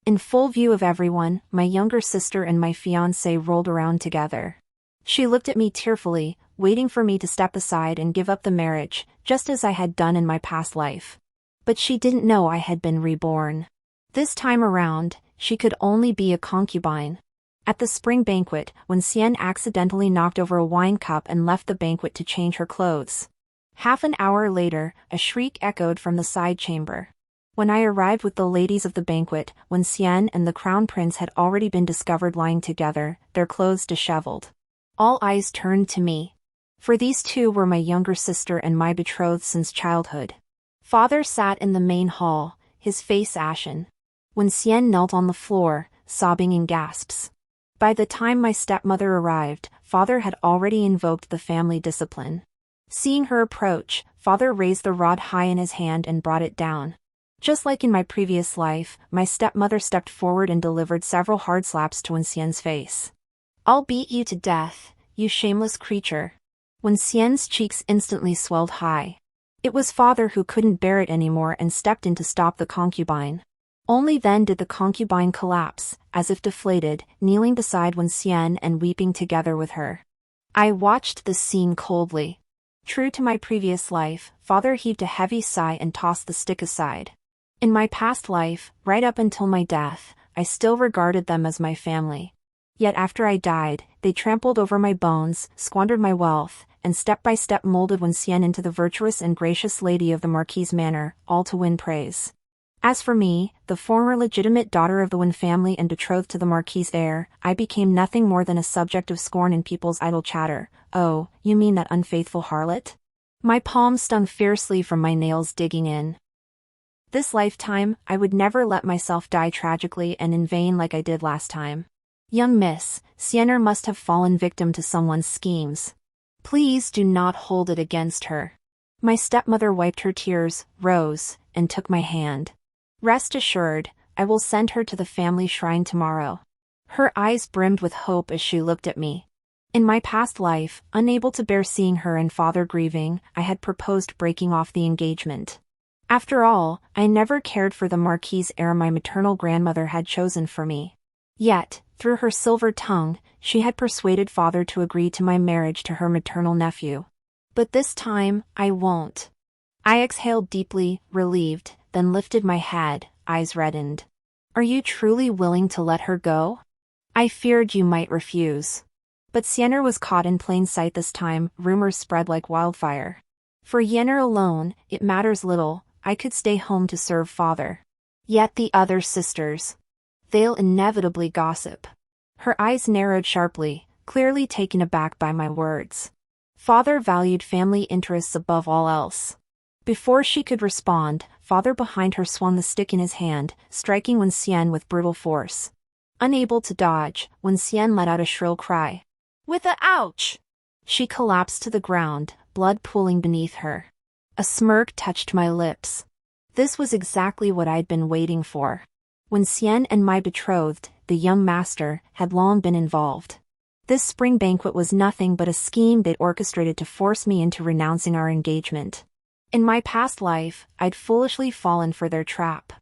In full view of everyone, my younger sister and my fiancé rolled around together. She looked at me tearfully, waiting for me to step aside and give up the marriage, just as I had done in my past life. But she didn't know I had been reborn. This time around, she could only be a concubine. At the spring banquet, when Xian accidentally knocked over a wine cup and left the banquet to change her clothes. Half an hour later, a shriek echoed from the side chamber. When I arrived with the ladies of the banquet, when Xian and the crown prince had already been discovered lying together, their clothes disheveled. All eyes turned to me. For these two were my younger sister and my betrothed since childhood. Father sat in the main hall, his face ashen. When Xian knelt on the floor, sobbing in gasps. By the time my stepmother arrived, Father had already invoked the family discipline. Seeing her approach, Father raised the rod high in his hand and brought it down. Just like in my previous life, my stepmother stepped forward and delivered several hard slaps to Xian's face. "I'll beat you to death, you shameless creature." When Xian's cheeks instantly swelled high. It was Father who couldn't bear it anymore and stepped in to stop the concubine. Only then did the concubine collapse, as if deflated, kneeling beside Xian and weeping together with her. I watched the scene coldly. True to my previous life, Father heaved a heavy sigh and tossed the stick aside. In my past life, right up until my death, I still regarded them as my family. Yet after I died, they trampled over my bones, squandered my wealth, and step by step molded Xian into the virtuous and gracious lady of the Marquis' manor, all to win praise. As for me, the former legitimate daughter of the Wen family and betrothed to the Marquis' heir, I became nothing more than a subject of scorn in people's idle chatter. "Oh, you mean that unfaithful harlot?" My palms stung fiercely from my nails digging in. This lifetime, I would never let myself die tragically and in vain like I did last time. Young Miss, Xianer must have fallen victim to someone's schemes. Please do not hold it against her. My stepmother wiped her tears, rose, and took my hand. Rest assured, I will send her to the family shrine tomorrow. Her eyes brimmed with hope as she looked at me. In my past life, unable to bear seeing her and Father grieving, I had proposed breaking off the engagement. After all, I never cared for the Marquis' heir my maternal grandmother had chosen for me. Yet, through her silver tongue, she had persuaded Father to agree to my marriage to her maternal nephew. But this time, I won't. I exhaled deeply, relieved, then lifted my head, eyes reddened. "Are you truly willing to let her go?" "I feared you might refuse." But Xianer was caught in plain sight this time. Rumors spread like wildfire. For Yenner alone, it matters little, I could stay home to serve Father. Yet the other sisters. They'll inevitably gossip. Her eyes narrowed sharply, clearly taken aback by my words. Father valued family interests above all else. Before she could respond, Father behind her swung the stick in his hand, striking Xian with brutal force. Unable to dodge, Xian let out a shrill cry. With a ouch! She collapsed to the ground, blood pooling beneath her. A smirk touched my lips. This was exactly what I'd been waiting for. Xian and my betrothed, the young master, had long been involved. This spring banquet was nothing but a scheme they'd orchestrated to force me into renouncing our engagement. In my past life, I'd foolishly fallen for their trap.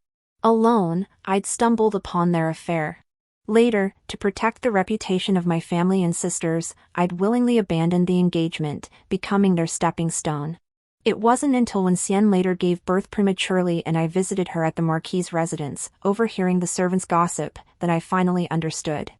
Alone, I'd stumbled upon their affair. Later, to protect the reputation of my family and sisters, I'd willingly abandoned the engagement, becoming their stepping stone. It wasn't until Xian later gave birth prematurely and I visited her at the Marquis' residence, overhearing the servants' gossip, that I finally understood.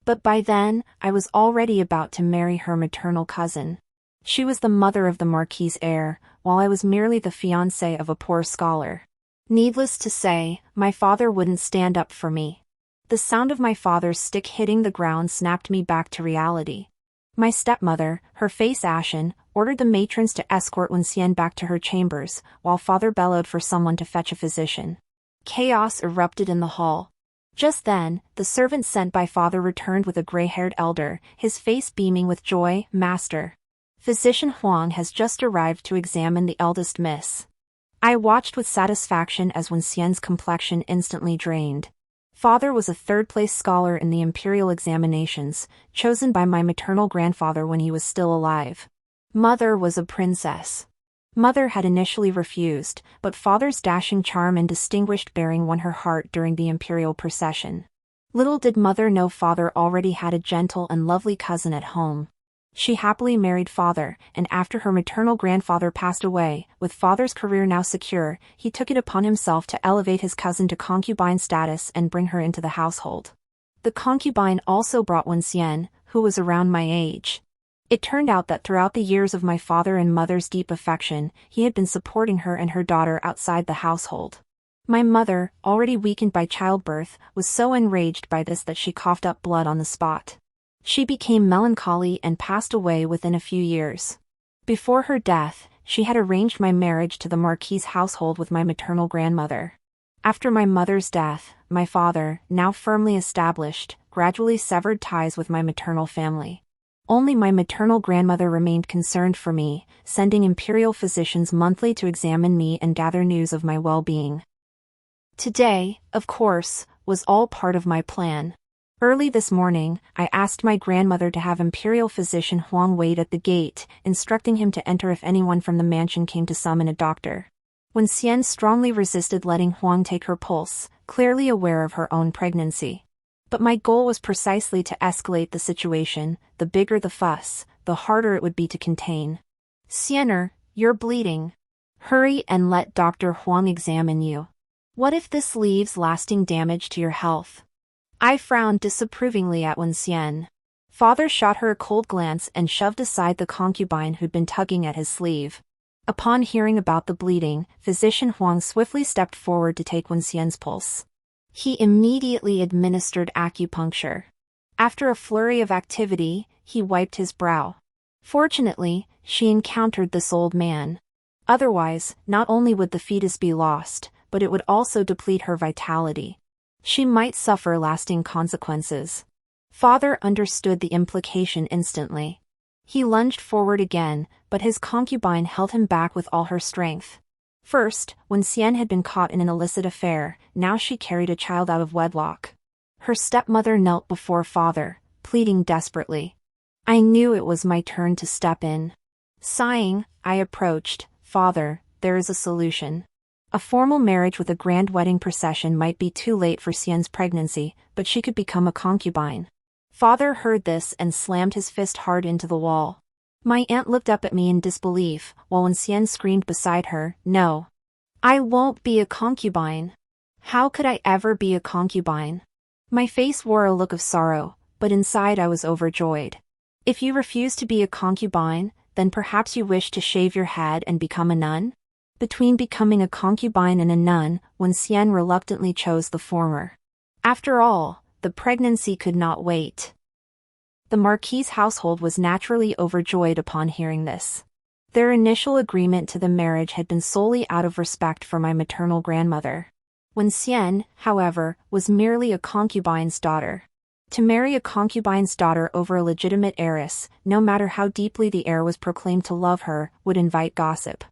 But by then, I was already about to marry her maternal cousin. She was the mother of the Marquis' heir, while I was merely the fiancé of a poor scholar. Needless to say, my father wouldn't stand up for me. The sound of my father's stick hitting the ground snapped me back to reality. My stepmother, her face ashen, ordered the matrons to escort Xian back to her chambers, while Father bellowed for someone to fetch a physician. Chaos erupted in the hall. Just then, the servant sent by Father returned with a gray-haired elder, his face beaming with joy. "Master, Physician Huang has just arrived to examine the eldest miss." I watched with satisfaction as Xian's complexion instantly drained. Father was a third-place scholar in the imperial examinations, chosen by my maternal grandfather when he was still alive. Mother was a princess. Mother had initially refused, but father's dashing charm and distinguished bearing won her heart during the imperial procession. Little did mother know father already had a gentle and lovely cousin at home. She happily married father, and after her maternal grandfather passed away, with father's career now secure, he took it upon himself to elevate his cousin to concubine status and bring her into the household. The concubine also brought Wen Xian, who was around my age. It turned out that throughout the years of my father and mother's deep affection, he had been supporting her and her daughter outside the household. My mother, already weakened by childbirth, was so enraged by this that she coughed up blood on the spot. She became melancholy and passed away within a few years. Before her death, she had arranged my marriage to the Marquis's household with my maternal grandmother. After my mother's death, my father, now firmly established, gradually severed ties with my maternal family. Only my maternal grandmother remained concerned for me, sending imperial physicians monthly to examine me and gather news of my well-being. Today, of course, was all part of my plan. Early this morning, I asked my grandmother to have imperial physician Huang wait at the gate, instructing him to enter if anyone from the mansion came to summon a doctor. Wen Xian strongly resisted letting Huang take her pulse, clearly aware of her own pregnancy. But my goal was precisely to escalate the situation. The bigger the fuss, the harder it would be to contain. Xianer, you're bleeding. Hurry and let Dr. Huang examine you. What if this leaves lasting damage to your health? I frowned disapprovingly at Wen Xian. Father shot her a cold glance and shoved aside the concubine who'd been tugging at his sleeve. Upon hearing about the bleeding, physician Huang swiftly stepped forward to take Wen Xian's pulse. He immediately administered acupuncture. After a flurry of activity, he wiped his brow. Fortunately, she encountered this old man. Otherwise, not only would the fetus be lost, but it would also deplete her vitality. She might suffer lasting consequences. Father understood the implication instantly. He lunged forward again, but his concubine held him back with all her strength. First, Wen Xian had been caught in an illicit affair, now she carried a child out of wedlock. Her stepmother knelt before father, pleading desperately. I knew it was my turn to step in. Sighing, I approached. Father, there is a solution. A formal marriage with a grand wedding procession might be too late for Xian's pregnancy, but she could become a concubine. Father heard this and slammed his fist hard into the wall. My aunt looked up at me in disbelief, while Wen Xian screamed beside her, No. I won't be a concubine. How could I ever be a concubine? My face wore a look of sorrow, but inside I was overjoyed. If you refuse to be a concubine, then perhaps you wish to shave your head and become a nun? Between becoming a concubine and a nun, Wen Xian reluctantly chose the former. After all, the pregnancy could not wait. The Marquis's household was naturally overjoyed upon hearing this. Their initial agreement to the marriage had been solely out of respect for my maternal grandmother. Wen Xian, however, was merely a concubine's daughter. To marry a concubine's daughter over a legitimate heiress, no matter how deeply the heir was proclaimed to love her, would invite gossip.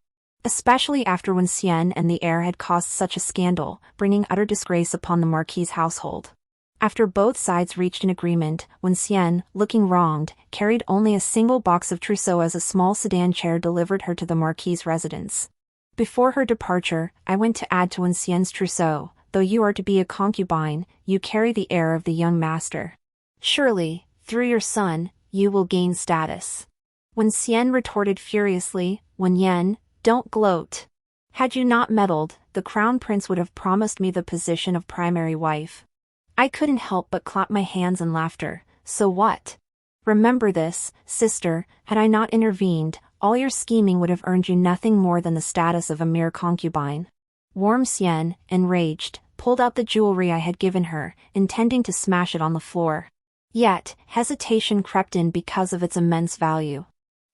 Especially after Wen Xian and the heir had caused such a scandal, bringing utter disgrace upon the Marquis's household. After both sides reached an agreement, Wen Xian, looking wronged, carried only a single box of trousseau as a small sedan chair delivered her to the Marquis's residence. Before her departure, I went to add to Wen Xian's trousseau, though you are to be a concubine, you carry the air of the young master. Surely, through your son, you will gain status. Wen Xian retorted furiously, Wen Yan, don't gloat. Had you not meddled, the crown prince would have promised me the position of primary wife. I couldn't help but clap my hands in laughter. So what? Remember this, sister, had I not intervened, all your scheming would have earned you nothing more than the status of a mere concubine. Warm Xian, enraged, pulled out the jewelry I had given her, intending to smash it on the floor. Yet, hesitation crept in because of its immense value.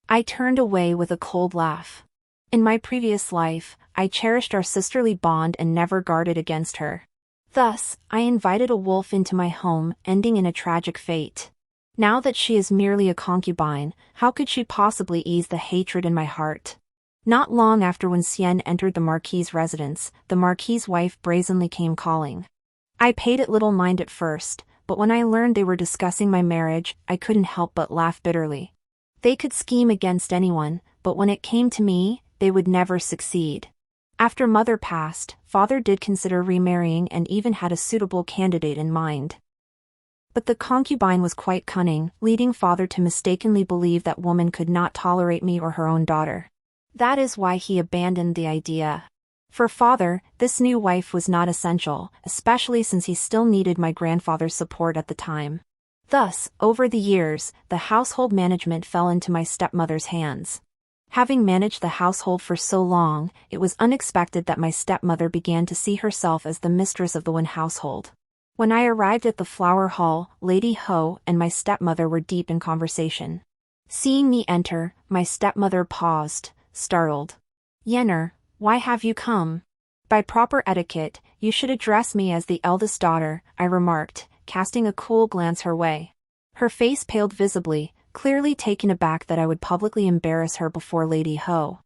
I turned away with a cold laugh. In my previous life, I cherished our sisterly bond and never guarded against her. Thus, I invited a wolf into my home, ending in a tragic fate. Now that she is merely a concubine, how could she possibly ease the hatred in my heart? Not long after Wen Xian entered the Marquis's residence, the Marquis's wife brazenly came calling. I paid it little mind at first, but when I learned they were discussing my marriage, I couldn't help but laugh bitterly. They could scheme against anyone, but when it came to me, they would never succeed. After mother passed, father did consider remarrying and even had a suitable candidate in mind. But the concubine was quite cunning, leading father to mistakenly believe that woman could not tolerate me or her own daughter. That is why he abandoned the idea. For father, this new wife was not essential, especially since he still needed my grandfather's support at the time. Thus, over the years, the household management fell into my stepmother's hands. Having managed the household for so long, it was unexpected that my stepmother began to see herself as the mistress of the one household. When I arrived at the flower hall, Lady Ho and my stepmother were deep in conversation. Seeing me enter, my stepmother paused, startled. "Yenner, why have you come?" "By proper etiquette, you should address me as the eldest daughter," I remarked, casting a cool glance her way. Her face paled visibly, clearly taken aback that I would publicly embarrass her before Lady Ho.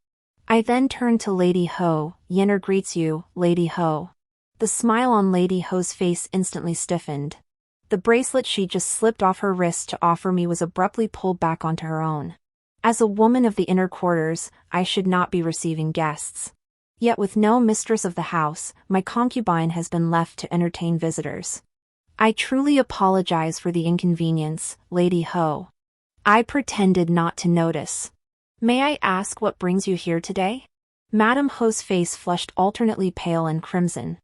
I then turned to Lady Ho. "Yenner greets you, Lady Ho." The smile on Lady Ho's face instantly stiffened. The bracelet she just slipped off her wrist to offer me was abruptly pulled back onto her own. As a woman of the inner quarters, I should not be receiving guests. Yet with no mistress of the house, my concubine has been left to entertain visitors. "I truly apologize for the inconvenience, Lady Ho." I pretended not to notice. "May I ask what brings you here today?" Madame Ho's face flushed alternately pale and crimson.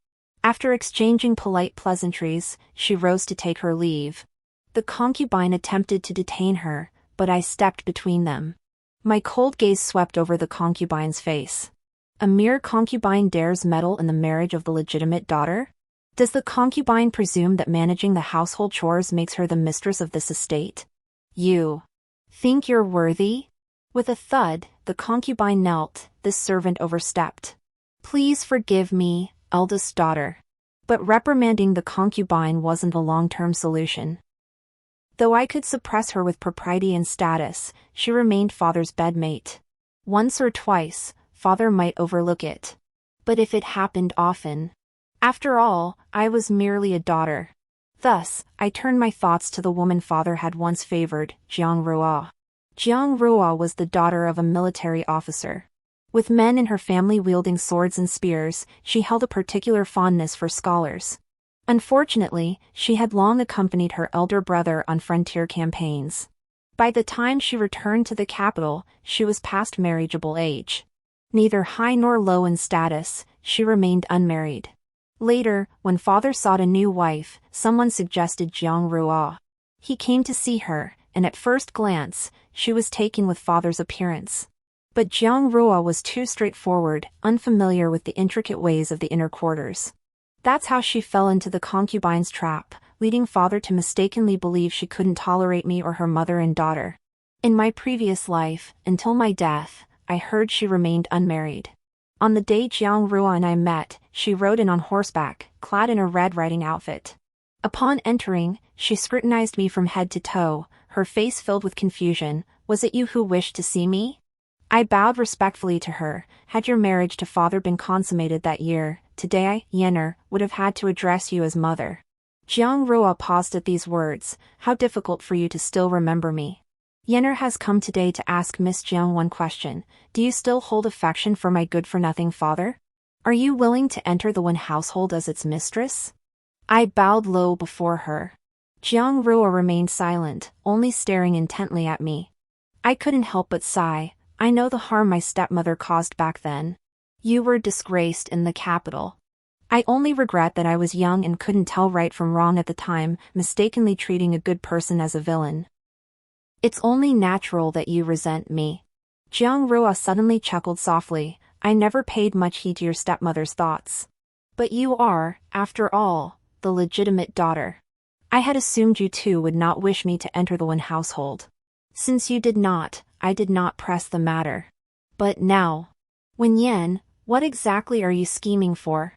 After exchanging polite pleasantries, she rose to take her leave. The concubine attempted to detain her, but I stepped between them. My cold gaze swept over the concubine's face. A mere concubine dares meddle in the marriage of the legitimate daughter? Does the concubine presume that managing the household chores makes her the mistress of this estate? "You think you're worthy?" With a thud, the concubine knelt, this servant overstepped. "Please forgive me, eldest daughter." But reprimanding the concubine wasn't a long-term solution. Though I could suppress her with propriety and status, she remained father's bedmate. Once or twice, father might overlook it. But if it happened often... After all, I was merely a daughter. Thus, I turned my thoughts to the woman father had once favored, Jiang Ruo. Jiang Ruo was the daughter of a military officer. With men in her family wielding swords and spears, she held a particular fondness for scholars. Unfortunately, she had long accompanied her elder brother on frontier campaigns. By the time she returned to the capital, she was past marriageable age. Neither high nor low in status, she remained unmarried. Later, when father sought a new wife, someone suggested Jiang Ruo. He came to see her, and at first glance, she was taken with father's appearance. But Jiang Ruo was too straightforward, unfamiliar with the intricate ways of the inner quarters. That's how she fell into the concubine's trap, leading father to mistakenly believe she couldn't tolerate me or her mother and daughter. In my previous life, until my death, I heard she remained unmarried. On the day Jiang Ruo and I met, she rode in on horseback, clad in a red riding outfit. Upon entering, she scrutinized me from head to toe, her face filled with confusion. "Was it you who wished to see me?" I bowed respectfully to her. "Had your marriage to father been consummated that year, today I, Yenner, would have had to address you as mother." Jiang Ruo paused at these words. "How difficult for you to still remember me." "Yenner has come today to ask Miss Jiang one question. Do you still hold affection for my good-for-nothing father? Are you willing to enter the one household as its mistress?" I bowed low before her. Jiang Ruo remained silent, only staring intently at me. I couldn't help but sigh. I know the harm my stepmother caused back then. You were disgraced in the capital. I only regret that I was young and couldn't tell right from wrong at the time, mistakenly treating a good person as a villain. It's only natural that you resent me. Jiang Ruo suddenly chuckled softly. I never paid much heed to your stepmother's thoughts. But you are, after all, the legitimate daughter. I had assumed you too would not wish me to enter the one household. Since you did not, I did not press the matter. But now... Wen Yan, what exactly are you scheming for?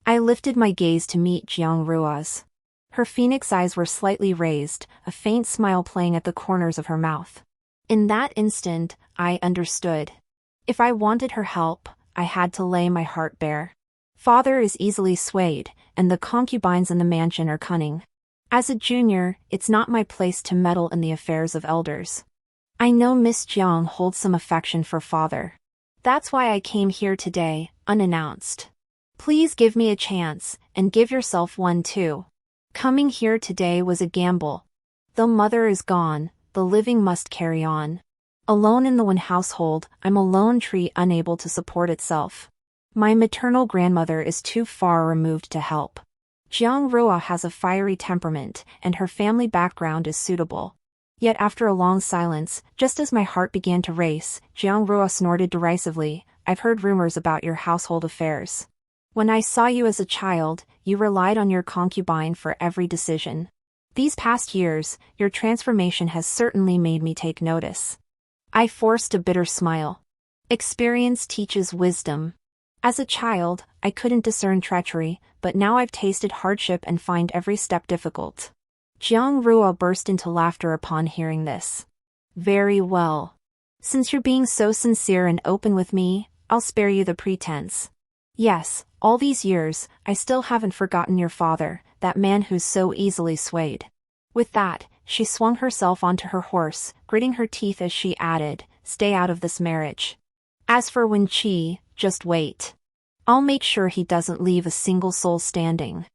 I lifted my gaze to meet Jiang Ruo's. Her phoenix eyes were slightly raised, a faint smile playing at the corners of her mouth. In that instant, I understood. If I wanted her help, I had to lay my heart bare. Father is easily swayed, and the concubines in the mansion are cunning. As a junior, it's not my place to meddle in the affairs of elders. I know Miss Jiang holds some affection for father. That's why I came here today, unannounced. Please give me a chance, and give yourself one too. Coming here today was a gamble. Though mother is gone, the living must carry on. Alone in the one household, I'm a lone tree unable to support itself. My maternal grandmother is too far removed to help. Jiang Rua has a fiery temperament, and her family background is suitable. Yet after a long silence, just as my heart began to race, Jiang Rua snorted derisively, I've heard rumors about your household affairs. When I saw you as a child, you relied on your concubine for every decision. These past years, your transformation has certainly made me take notice. I forced a bitter smile. Experience teaches wisdom. As a child, I couldn't discern treachery, but now I've tasted hardship and find every step difficult. Jiang Rua burst into laughter upon hearing this. Very well. Since you're being so sincere and open with me, I'll spare you the pretense. Yes, all these years, I still haven't forgotten your father, that man who's so easily swayed. With that, she swung herself onto her horse, gritting her teeth as she added, stay out of this marriage. As for Wen Qi, just wait. I'll make sure he doesn't leave a single soul standing.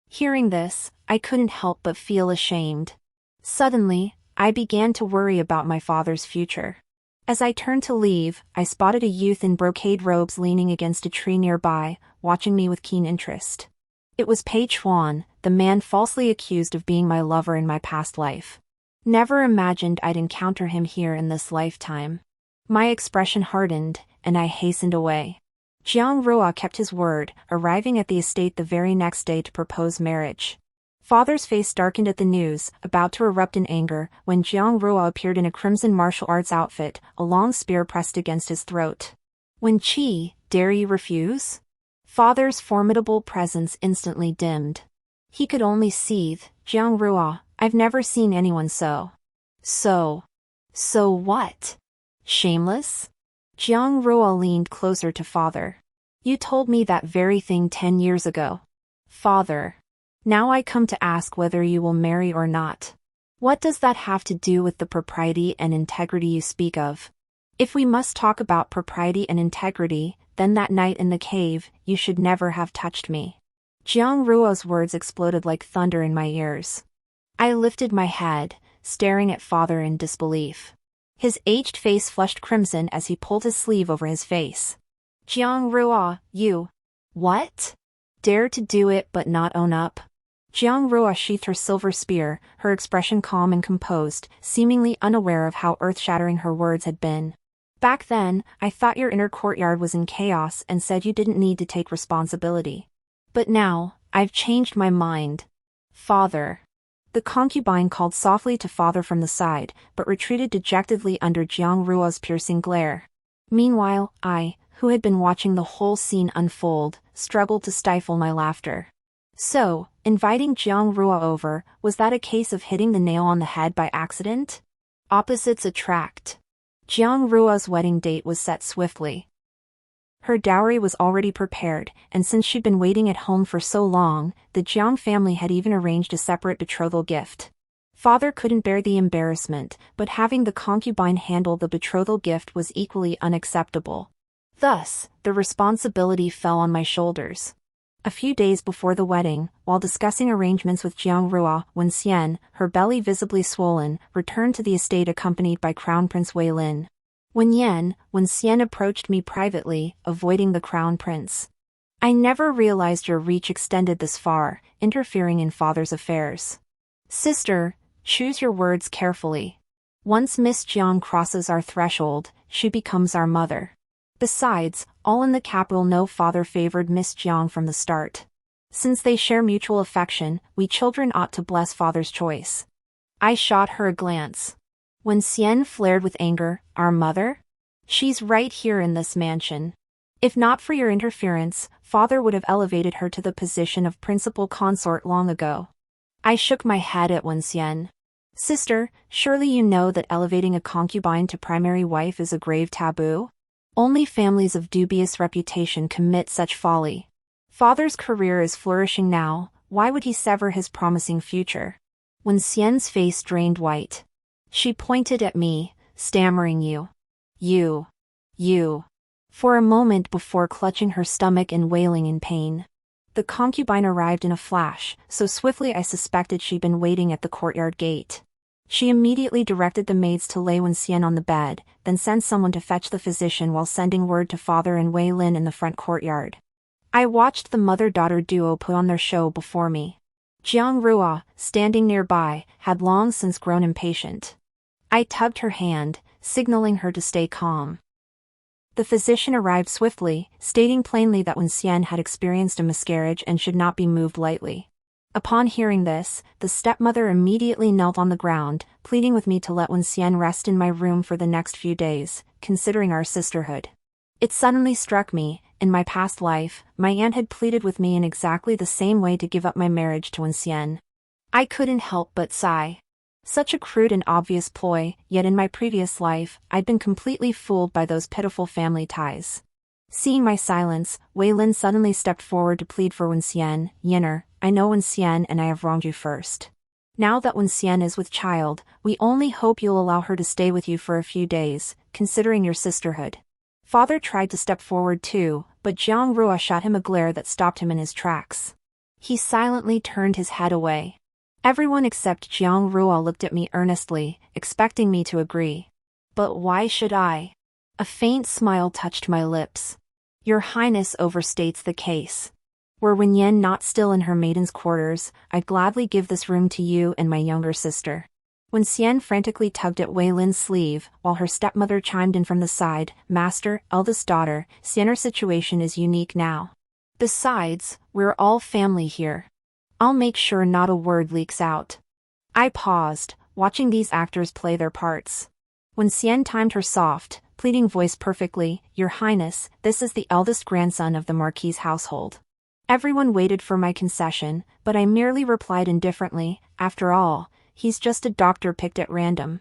Hearing this, I couldn't help but feel ashamed. Suddenly, I began to worry about my father's future. As I turned to leave, I spotted a youth in brocade robes leaning against a tree nearby, watching me with keen interest. It was Pei Chuan, the man falsely accused of being my lover in my past life. Never imagined I'd encounter him here in this lifetime. My expression hardened, and I hastened away. Jiang Rua kept his word, arriving at the estate the very next day to propose marriage. Father's face darkened at the news, about to erupt in anger, when Jiang Rua appeared in a crimson martial arts outfit, a long spear pressed against his throat. Wen Qi, dare you refuse? Father's formidable presence instantly dimmed. He could only seethe, Jiang Rua, I've never seen anyone so. So what? Shameless? Jiang Rua leaned closer to father. You told me that very thing 10 years ago. Father. Now I come to ask whether you will marry or not. What does that have to do with the propriety and integrity you speak of? If we must talk about propriety and integrity, then that night in the cave, you should never have touched me. Jiang Ruo's words exploded like thunder in my ears. I lifted my head, staring at father in disbelief. His aged face flushed crimson as he pulled his sleeve over his face. Jiang Ruo, you... What? Dare to do it but not own up? Jiang Ruo sheathed her silver spear, her expression calm and composed, seemingly unaware of how earth-shattering her words had been. Back then, I thought your inner courtyard was in chaos and said you didn't need to take responsibility. But now, I've changed my mind. Father. The concubine called softly to father from the side, but retreated dejectedly under Jiang Ruo's piercing glare. Meanwhile, I, who had been watching the whole scene unfold, struggled to stifle my laughter. So, inviting Jiang Ruo over, was that a case of hitting the nail on the head by accident? Opposites attract. Jiang Ruo's wedding date was set swiftly. Her dowry was already prepared, and since she'd been waiting at home for so long, the Jiang family had even arranged a separate betrothal gift. Father couldn't bear the embarrassment, but having the concubine handle the betrothal gift was equally unacceptable. Thus, the responsibility fell on my shoulders. A few days before the wedding, while discussing arrangements with Jiang Ruo, Wen Xian, her belly visibly swollen, returned to the estate accompanied by Crown Prince Wei Lin. Wen Xian approached me privately, avoiding the Crown Prince. I never realized your reach extended this far, interfering in father's affairs. Sister, choose your words carefully. Once Miss Jiang crosses our threshold, she becomes our mother. Besides, all in the capital know father favored Miss Jiang from the start. Since they share mutual affection, we children ought to bless father's choice. I shot her a glance. When Xian flared with anger, our mother? She's right here in this mansion. If not for your interference, father would have elevated her to the position of principal consort long ago. I shook my head at Wen Xian. Sister, surely you know that elevating a concubine to primary wife is a grave taboo? Only families of dubious reputation commit such folly. Father's career is flourishing now, why would he sever his promising future? Wen Xian's face drained white. She pointed at me, stammering you. for a moment before clutching her stomach and wailing in pain. The concubine arrived in a flash, so swiftly I suspected she'd been waiting at the courtyard gate. She immediately directed the maids to lay Wen on the bed, then sent someone to fetch the physician while sending word to Father and Wei Lin in the front courtyard. I watched the mother-daughter duo put on their show before me. Jiang Rua, standing nearby, had long since grown impatient. I tugged her hand, signaling her to stay calm. The physician arrived swiftly, stating plainly that Wen had experienced a miscarriage and should not be moved lightly. Upon hearing this, the stepmother immediately knelt on the ground, pleading with me to let Wen rest in my room for the next few days, considering our sisterhood. It suddenly struck me, in my past life, my aunt had pleaded with me in exactly the same way to give up my marriage to Wen. I couldn't help but sigh. Such a crude and obvious ploy, yet in my previous life, I'd been completely fooled by those pitiful family ties. Seeing my silence, Wei Lin suddenly stepped forward to plead for Wen. Yinner, I know Wen and I have wronged you first. Now that Wen is with child, we only hope you'll allow her to stay with you for a few days, considering your sisterhood. Father tried to step forward too, but Jiang Rua shot him a glare that stopped him in his tracks. He silently turned his head away. Everyone except Jiang Rua looked at me earnestly, expecting me to agree. But why should I? A faint smile touched my lips. Your Highness overstates the case. Were Wen not still in her maiden's quarters, I'd gladly give this room to you and my younger sister. Wen frantically tugged at Wei Lin's sleeve, while her stepmother chimed in from the side, Master, eldest daughter, Xian'er's situation is unique now. Besides, we're all family here. I'll make sure not a word leaks out. I paused, watching these actors play their parts. When timed her soft, pleading voice perfectly, Your Highness, this is the eldest grandson of the Marquis' household. Everyone waited for my concession, but I merely replied indifferently, after all, he's just a doctor picked at random.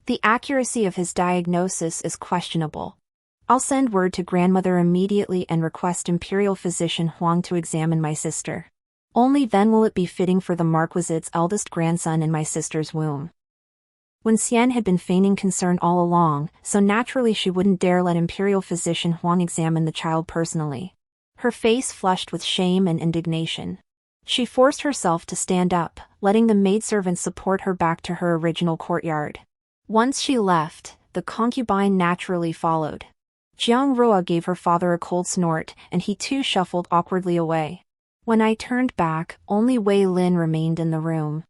The accuracy of his diagnosis is questionable. I'll send word to grandmother immediately and request Imperial Physician Huang to examine my sister. Only then will it be fitting for the Marquisite's eldest grandson in my sister's womb. Wen had been feigning concern all along, so naturally she wouldn't dare let Imperial Physician Huang examine the child personally. Her face flushed with shame and indignation. She forced herself to stand up, letting the maidservant support her back to her original courtyard. Once she left, the concubine naturally followed. Jiang Rua gave her father a cold snort, and he too shuffled awkwardly away. When I turned back, only Wei Lin remained in the room.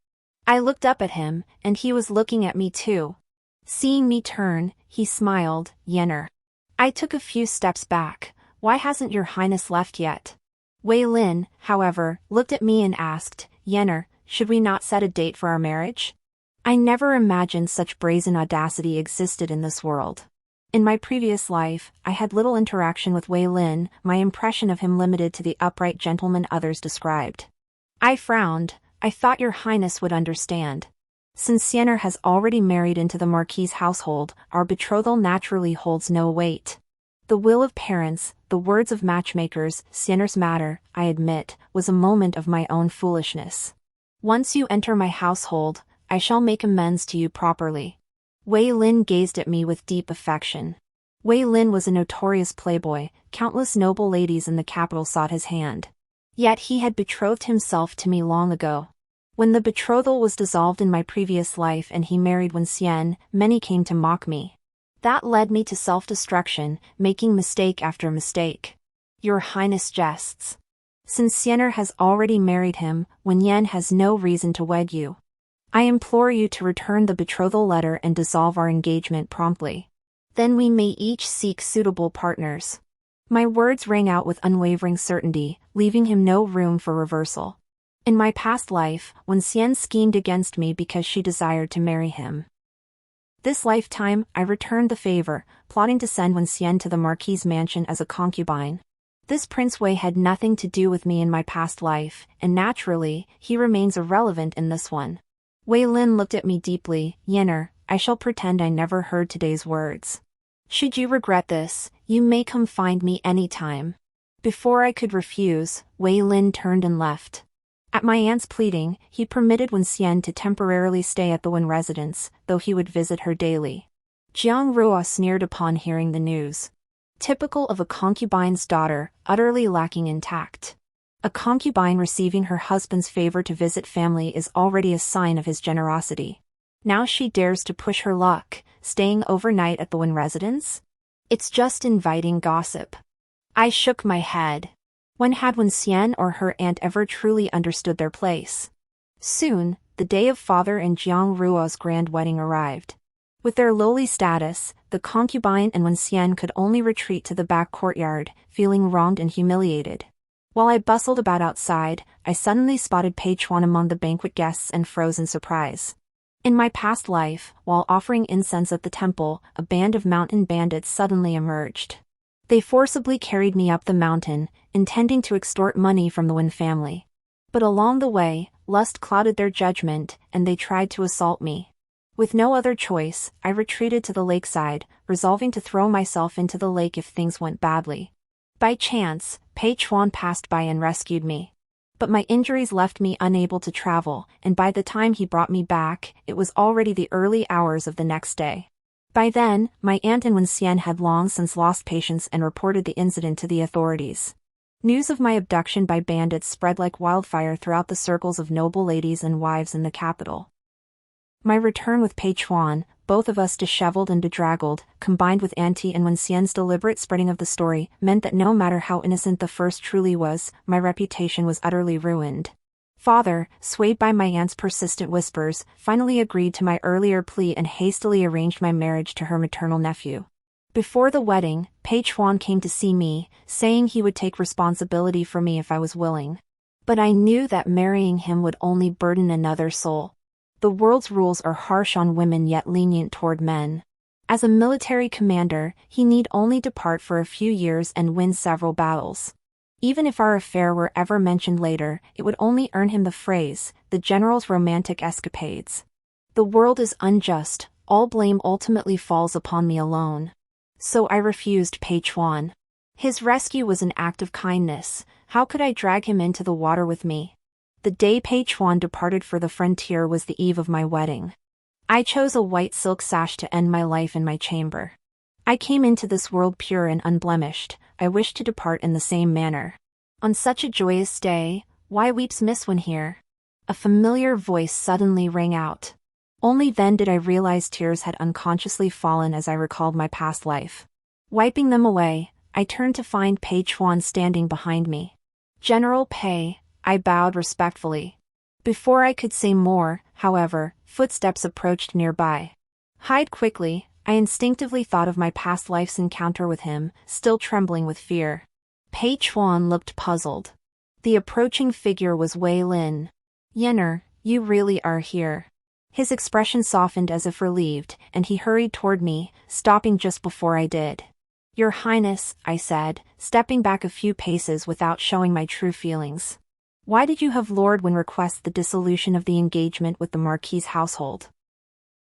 I looked up at him, and he was looking at me too. Seeing me turn, he smiled, Yinner. I took a few steps back. Why hasn't your Highness left yet? Wei Lin, however, looked at me and asked, Yinner, should we not set a date for our marriage? I never imagined such brazen audacity existed in this world. In my previous life, I had little interaction with Wei Lin, my impression of him limited to the upright gentleman others described. I frowned. I thought your Highness would understand. Since Xian'er has already married into the Marquis' household, our betrothal naturally holds no weight. The will of parents, the words of matchmakers, Xian'er's matter, I admit, was a moment of my own foolishness. Once you enter my household, I shall make amends to you properly. Wei Lin gazed at me with deep affection. Wei Lin was a notorious playboy, countless noble ladies in the capital sought his hand. Yet he had betrothed himself to me long ago. When the betrothal was dissolved in my previous life and he married Wen, many came to mock me. That led me to self-destruction, making mistake after mistake. Your Highness jests. Since Xian'er has already married him, Wen has no reason to wed you. I implore you to return the betrothal letter and dissolve our engagement promptly. Then we may each seek suitable partners. My words rang out with unwavering certainty, leaving him no room for reversal. In my past life, Wen schemed against me because she desired to marry him. This lifetime, I returned the favor, plotting to send Wen to the Marquis' mansion as a concubine. This Prince Wei had nothing to do with me in my past life, and naturally, he remains irrelevant in this one. Wei Lin looked at me deeply, Yinner, I shall pretend I never heard today's words. Should you regret this, you may come find me any time. Before I could refuse, Wei Lin turned and left. At my aunt's pleading, he permitted Wen to temporarily stay at the Wen residence, though he would visit her daily. Jiang Rua sneered upon hearing the news. Typical of a concubine's daughter, utterly lacking in tact. A concubine receiving her husband's favor to visit family is already a sign of his generosity. Now she dares to push her luck, staying overnight at the Wen residence? It's just inviting gossip. I shook my head. When had Wen Xian or her aunt ever truly understood their place? Soon, the day of father and Jiang Ruo's grand wedding arrived. With their lowly status, the concubine and Wen Xian could only retreat to the back courtyard, feeling wronged and humiliated. While I bustled about outside, I suddenly spotted Pei Chuan among the banquet guests and froze in surprise. In my past life, while offering incense at the temple, a band of mountain bandits suddenly emerged. They forcibly carried me up the mountain, intending to extort money from the Wen family. But along the way, lust clouded their judgment, and they tried to assault me. With no other choice, I retreated to the lakeside, resolving to throw myself into the lake if things went badly. By chance, Pei Chuan passed by and rescued me. But my injuries left me unable to travel, and by the time he brought me back, it was already the early hours of the next day. By then, my aunt and Wen Xian had long since lost patience and reported the incident to the authorities. News of my abduction by bandits spread like wildfire throughout the circles of noble ladies and wives in the capital. My return with Pei Chuan, both of us disheveled and bedraggled, combined with Auntie and Wen Xian's deliberate spreading of the story, meant that no matter how innocent the first truly was, my reputation was utterly ruined. Father, swayed by my aunt's persistent whispers, finally agreed to my earlier plea and hastily arranged my marriage to her maternal nephew. Before the wedding, Pei Chuan came to see me, saying he would take responsibility for me if I was willing. But I knew that marrying him would only burden another soul. The world's rules are harsh on women yet lenient toward men. As a military commander, he need only depart for a few years and win several battles. Even if our affair were ever mentioned later, it would only earn him the phrase, the general's romantic escapades. The world is unjust, all blame ultimately falls upon me alone. So I refused Pei Chuan. His rescue was an act of kindness. How could I drag him into the water with me? The day Pei Chuan departed for the frontier was the eve of my wedding. I chose a white silk sash to end my life in my chamber. I came into this world pure and unblemished. I wished to depart in the same manner. On such a joyous day, why weeps Miss Wen here? A familiar voice suddenly rang out. Only then did I realize tears had unconsciously fallen as I recalled my past life. Wiping them away, I turned to find Pei Chuan standing behind me. General Pei, I bowed respectfully. Before I could say more, however, footsteps approached nearby. Hide quickly, I instinctively thought of my past life's encounter with him, still trembling with fear. Pei Chuan looked puzzled. The approaching figure was Wei Lin. Yenner, you really are here. His expression softened as if relieved, and he hurried toward me, stopping just before I did. Your Highness, I said, stepping back a few paces without showing my true feelings. Why did you have Lord Wen request the dissolution of the engagement with the Marquis's household?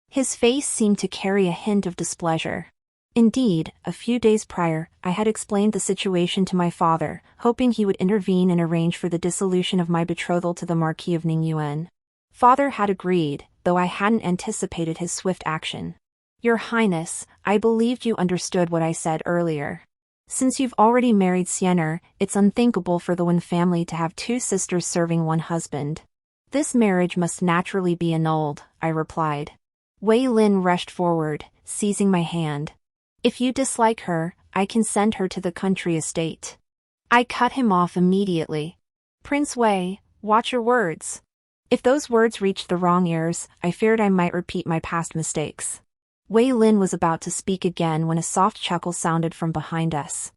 His face seemed to carry a hint of displeasure. Indeed, a few days prior, I had explained the situation to my father, hoping he would intervene and arrange for the dissolution of my betrothal to the Marquis of Ningyuan. Father had agreed, though I hadn't anticipated his swift action. Your Highness, I believed you understood what I said earlier. Since you've already married Xianer, it's unthinkable for the Wen family to have two sisters serving one husband. This marriage must naturally be annulled, I replied. Wei Lin rushed forward, seizing my hand. If you dislike her, I can send her to the country estate. I cut him off immediately. Prince Wei, watch your words. If those words reached the wrong ears, I feared I might repeat my past mistakes. Wei Lin was about to speak again when a soft chuckle sounded from behind us.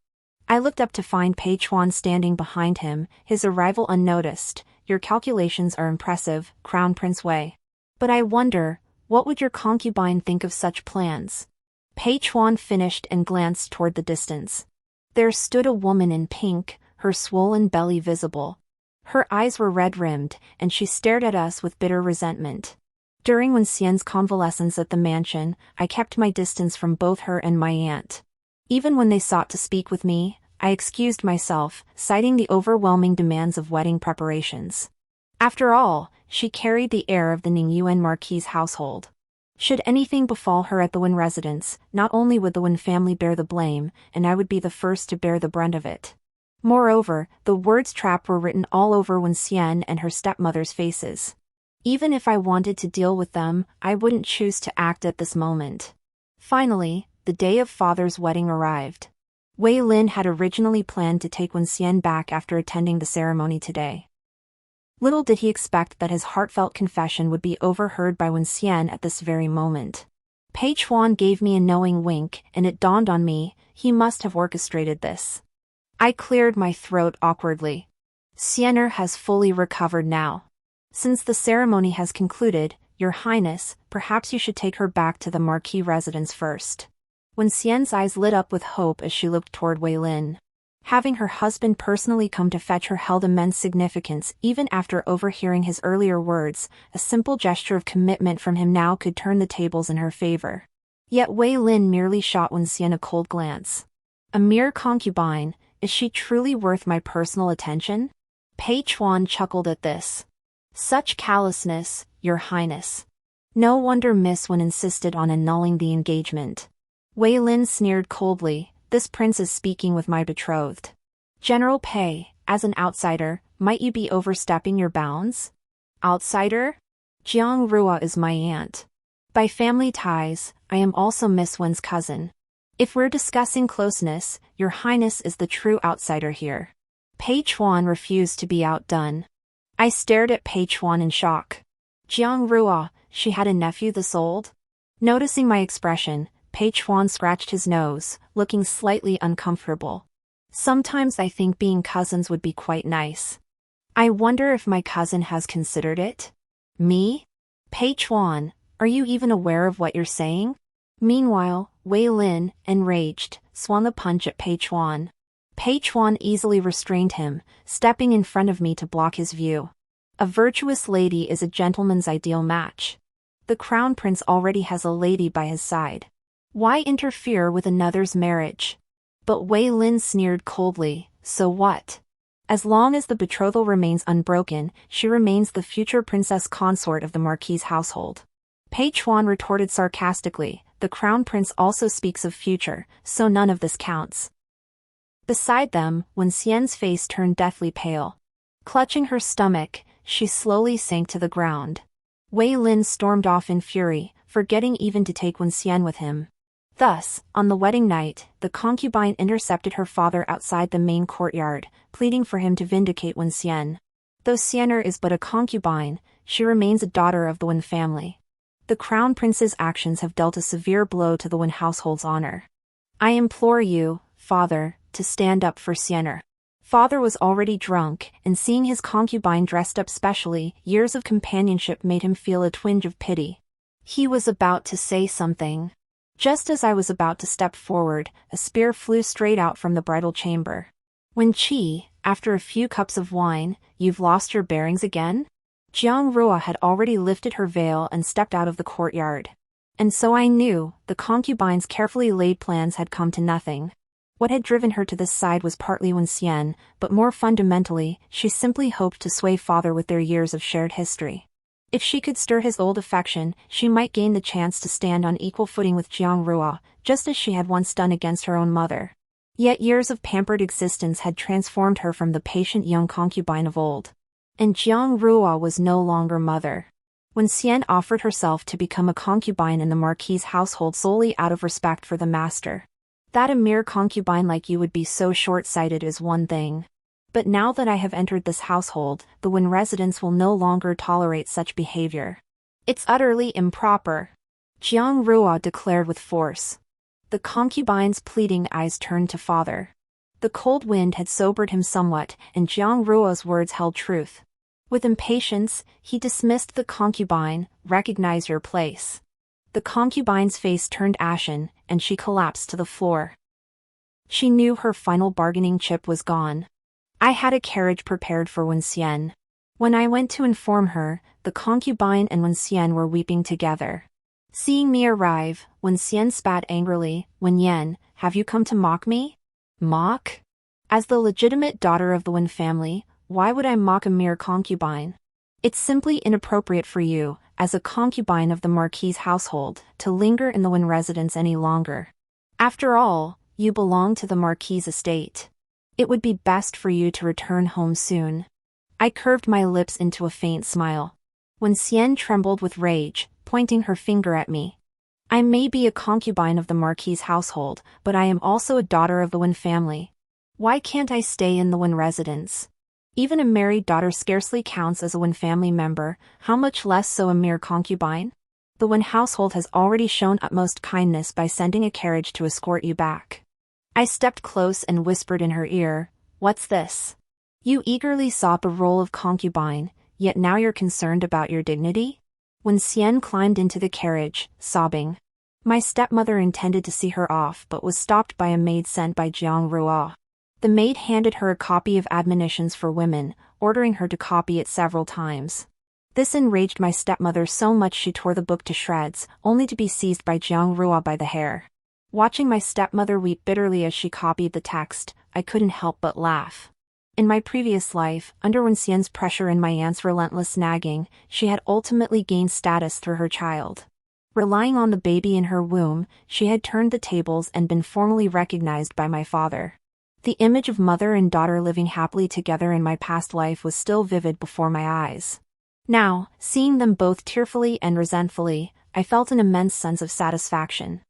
I looked up to find Pei Chuan standing behind him, his arrival unnoticed. Your calculations are impressive, Crown Prince Wei. But I wonder, what would your concubine think of such plans? Pei Chuan finished and glanced toward the distance. There stood a woman in pink, her swollen belly visible. Her eyes were red-rimmed, and she stared at us with bitter resentment. During Wen Xian's convalescence at the mansion, I kept my distance from both her and my aunt. Even when they sought to speak with me, I excused myself, citing the overwhelming demands of wedding preparations. After all, she carried the heir of the Ningyuan Marquis's household. Should anything befall her at the Wen residence, not only would the Wen family bear the blame, and I would be the first to bear the brunt of it. Moreover, the words trap were written all over Wen Xian and her stepmother's faces. Even if I wanted to deal with them, I wouldn't choose to act at this moment. Finally, the day of father's wedding arrived. Wei Lin had originally planned to take Wen Xian back after attending the ceremony today. Little did he expect that his heartfelt confession would be overheard by Wen Xian at this very moment. Pei Chuan gave me a knowing wink, and it dawned on me, he must have orchestrated this. I cleared my throat awkwardly. Xianer has fully recovered now. Since the ceremony has concluded, Your Highness, perhaps you should take her back to the Marquis residence first. Wen Xian's eyes lit up with hope as she looked toward Wei Lin. Having her husband personally come to fetch her held immense significance even after overhearing his earlier words. A simple gesture of commitment from him now could turn the tables in her favor. Yet Wei Lin merely shot Wen Xian a cold glance. A mere concubine, is she truly worth my personal attention? Pei Chuan chuckled at this. Such callousness, Your Highness. No wonder Miss Wen insisted on annulling the engagement. Wei Lin sneered coldly. This prince is speaking with my betrothed. General Pei, as an outsider, might you be overstepping your bounds? Outsider? Jiang Rua is my aunt. By family ties, I am also Miss Wen's cousin. If we're discussing closeness, Your Highness is the true outsider here. Pei Chuan refused to be outdone. I stared at Pei Chuan in shock. Jiang Rua, she had a nephew this old? Noticing my expression, Pei Chuan scratched his nose, looking slightly uncomfortable. Sometimes I think being cousins would be quite nice. I wonder if my cousin has considered it? Me? Pei Chuan, are you even aware of what you're saying? Meanwhile, Wei Lin, enraged, swung the punch at Pei Chuan. Pei Chuan easily restrained him, stepping in front of me to block his view. A virtuous lady is a gentleman's ideal match. The crown prince already has a lady by his side. Why interfere with another's marriage? But Wei Lin sneered coldly, so what? As long as the betrothal remains unbroken, she remains the future princess consort of the Marquis' household. Pei Chuan retorted sarcastically, the crown prince also speaks of future, so none of this counts. Beside them, Wen Xian's face turned deathly pale. Clutching her stomach, she slowly sank to the ground. Wei Lin stormed off in fury, forgetting even to take Wen Xian with him. Thus, on the wedding night, the concubine intercepted her father outside the main courtyard, pleading for him to vindicate Wen Xian. Though Xianer is but a concubine, she remains a daughter of the Wen family. The crown prince's actions have dealt a severe blow to the Wen household's honor. I implore you, father, to stand up for Xianer. Father was already drunk, and seeing his concubine dressed up specially, years of companionship made him feel a twinge of pity. He was about to say something. Just as I was about to step forward, a spear flew straight out from the bridal chamber. Wen Qi, after a few cups of wine, you've lost your bearings again? Jiang Rua had already lifted her veil and stepped out of the courtyard. And so I knew, the concubine's carefully laid plans had come to nothing. What had driven her to this side was partly Wen Xian, but more fundamentally, she simply hoped to sway father with their years of shared history. If she could stir his old affection, she might gain the chance to stand on equal footing with Jiang Rua, just as she had once done against her own mother. Yet years of pampered existence had transformed her from the patient young concubine of old. And Jiang Rua was no longer mother. Wen Xian offered herself to become a concubine in the Marquis' household solely out of respect for the master. That a mere concubine like you would be so short-sighted is one thing. But now that I have entered this household, the Wen residents will no longer tolerate such behavior. It's utterly improper. Jiang Rua declared with force. The concubine's pleading eyes turned to father. The cold wind had sobered him somewhat, and Jiang Rua's words held truth. With impatience, he dismissed the concubine, recognize your place. The concubine's face turned ashen, and she collapsed to the floor. She knew her final bargaining chip was gone. I had a carriage prepared for Wen Xian. When I went to inform her, the concubine and Wen Xian were weeping together. Seeing me arrive, Wen Xian spat angrily, Wen Yan, have you come to mock me? Mock? As the legitimate daughter of the Wen family, why would I mock a mere concubine? It's simply inappropriate for you, as a concubine of the Marquis's household, to linger in the Wen residence any longer. After all, you belong to the Marquis's estate. It would be best for you to return home soon. I curved my lips into a faint smile. Wen Xian trembled with rage, pointing her finger at me. I may be a concubine of the Marquis's household, but I am also a daughter of the Wen family. Why can't I stay in the Wen residence? Even a married daughter scarcely counts as a Wen family member, how much less so a mere concubine? The Wen household has already shown utmost kindness by sending a carriage to escort you back. I stepped close and whispered in her ear, "What's this? You eagerly sought the role of concubine, yet now you're concerned about your dignity?" Wen Xian climbed into the carriage, sobbing. My stepmother intended to see her off but was stopped by a maid sent by Jiang Ruo. The maid handed her a copy of Admonitions for Women, ordering her to copy it several times. This enraged my stepmother so much she tore the book to shreds, only to be seized by Jiang Ruo by the hair. Watching my stepmother weep bitterly as she copied the text, I couldn't help but laugh. In my previous life, under Wen Xian's pressure and my aunt's relentless nagging, she had ultimately gained status through her child. Relying on the baby in her womb, she had turned the tables and been formally recognized by my father. The image of mother and daughter living happily together in my past life was still vivid before my eyes. Now, seeing them both tearfully and resentfully, I felt an immense sense of satisfaction.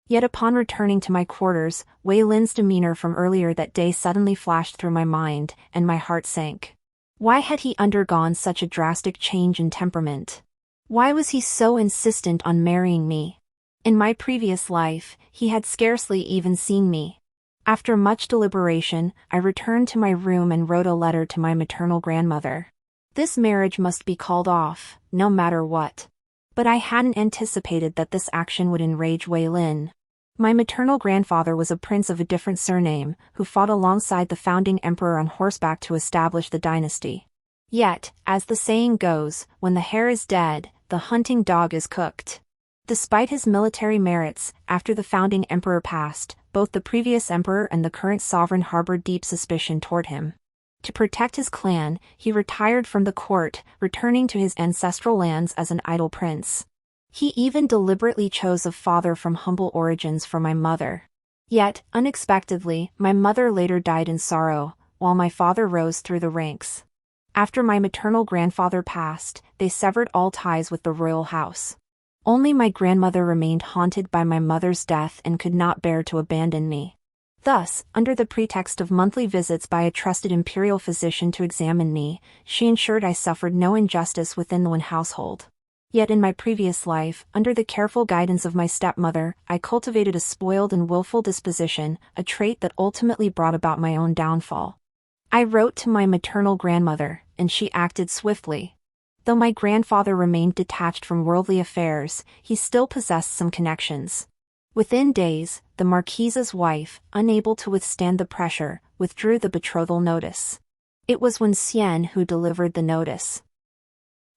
Yet upon returning to my quarters, Wei Lin's demeanor from earlier that day suddenly flashed through my mind, and my heart sank. Why had he undergone such a drastic change in temperament? Why was he so insistent on marrying me? In my previous life, he had scarcely even seen me. After much deliberation, I returned to my room and wrote a letter to my maternal grandmother. This marriage must be called off, no matter what. But I hadn't anticipated that this action would enrage Wei Lin. My maternal grandfather was a prince of a different surname, who fought alongside the founding emperor on horseback to establish the dynasty. Yet, as the saying goes, when the hare is dead, the hunting dog is cooked. Despite his military merits, after the founding emperor passed, both the previous emperor and the current sovereign harbored deep suspicion toward him. To protect his clan, he retired from the court, returning to his ancestral lands as an idle prince. He even deliberately chose a father from humble origins for my mother. Yet, unexpectedly, my mother later died in sorrow, while my father rose through the ranks. After my maternal grandfather passed, they severed all ties with the royal house. Only my grandmother remained haunted by my mother's death and could not bear to abandon me. Thus, under the pretext of monthly visits by a trusted imperial physician to examine me, she ensured I suffered no injustice within the Wen household. Yet in my previous life, under the careful guidance of my stepmother, I cultivated a spoiled and willful disposition, a trait that ultimately brought about my own downfall. I wrote to my maternal grandmother, and she acted swiftly. Though my grandfather remained detached from worldly affairs, he still possessed some connections. Within days, the Marquise's wife, unable to withstand the pressure, withdrew the betrothal notice. It was Wen Xian who delivered the notice.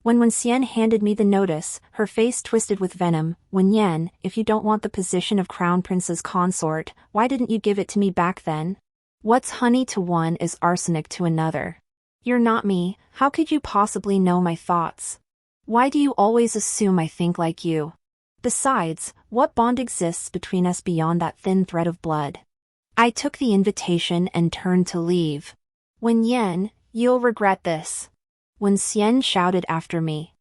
When Wen Xian handed me the notice, her face twisted with venom. "Wen Yan, if you don't want the position of crown prince's consort, why didn't you give it to me back then? What's honey to one is arsenic to another. You're not me, how could you possibly know my thoughts? Why do you always assume I think like you? Besides, what bond exists between us beyond that thin thread of blood?" I took the invitation and turned to leave. "Wen Yan, you'll regret this," Wen Xian shouted after me.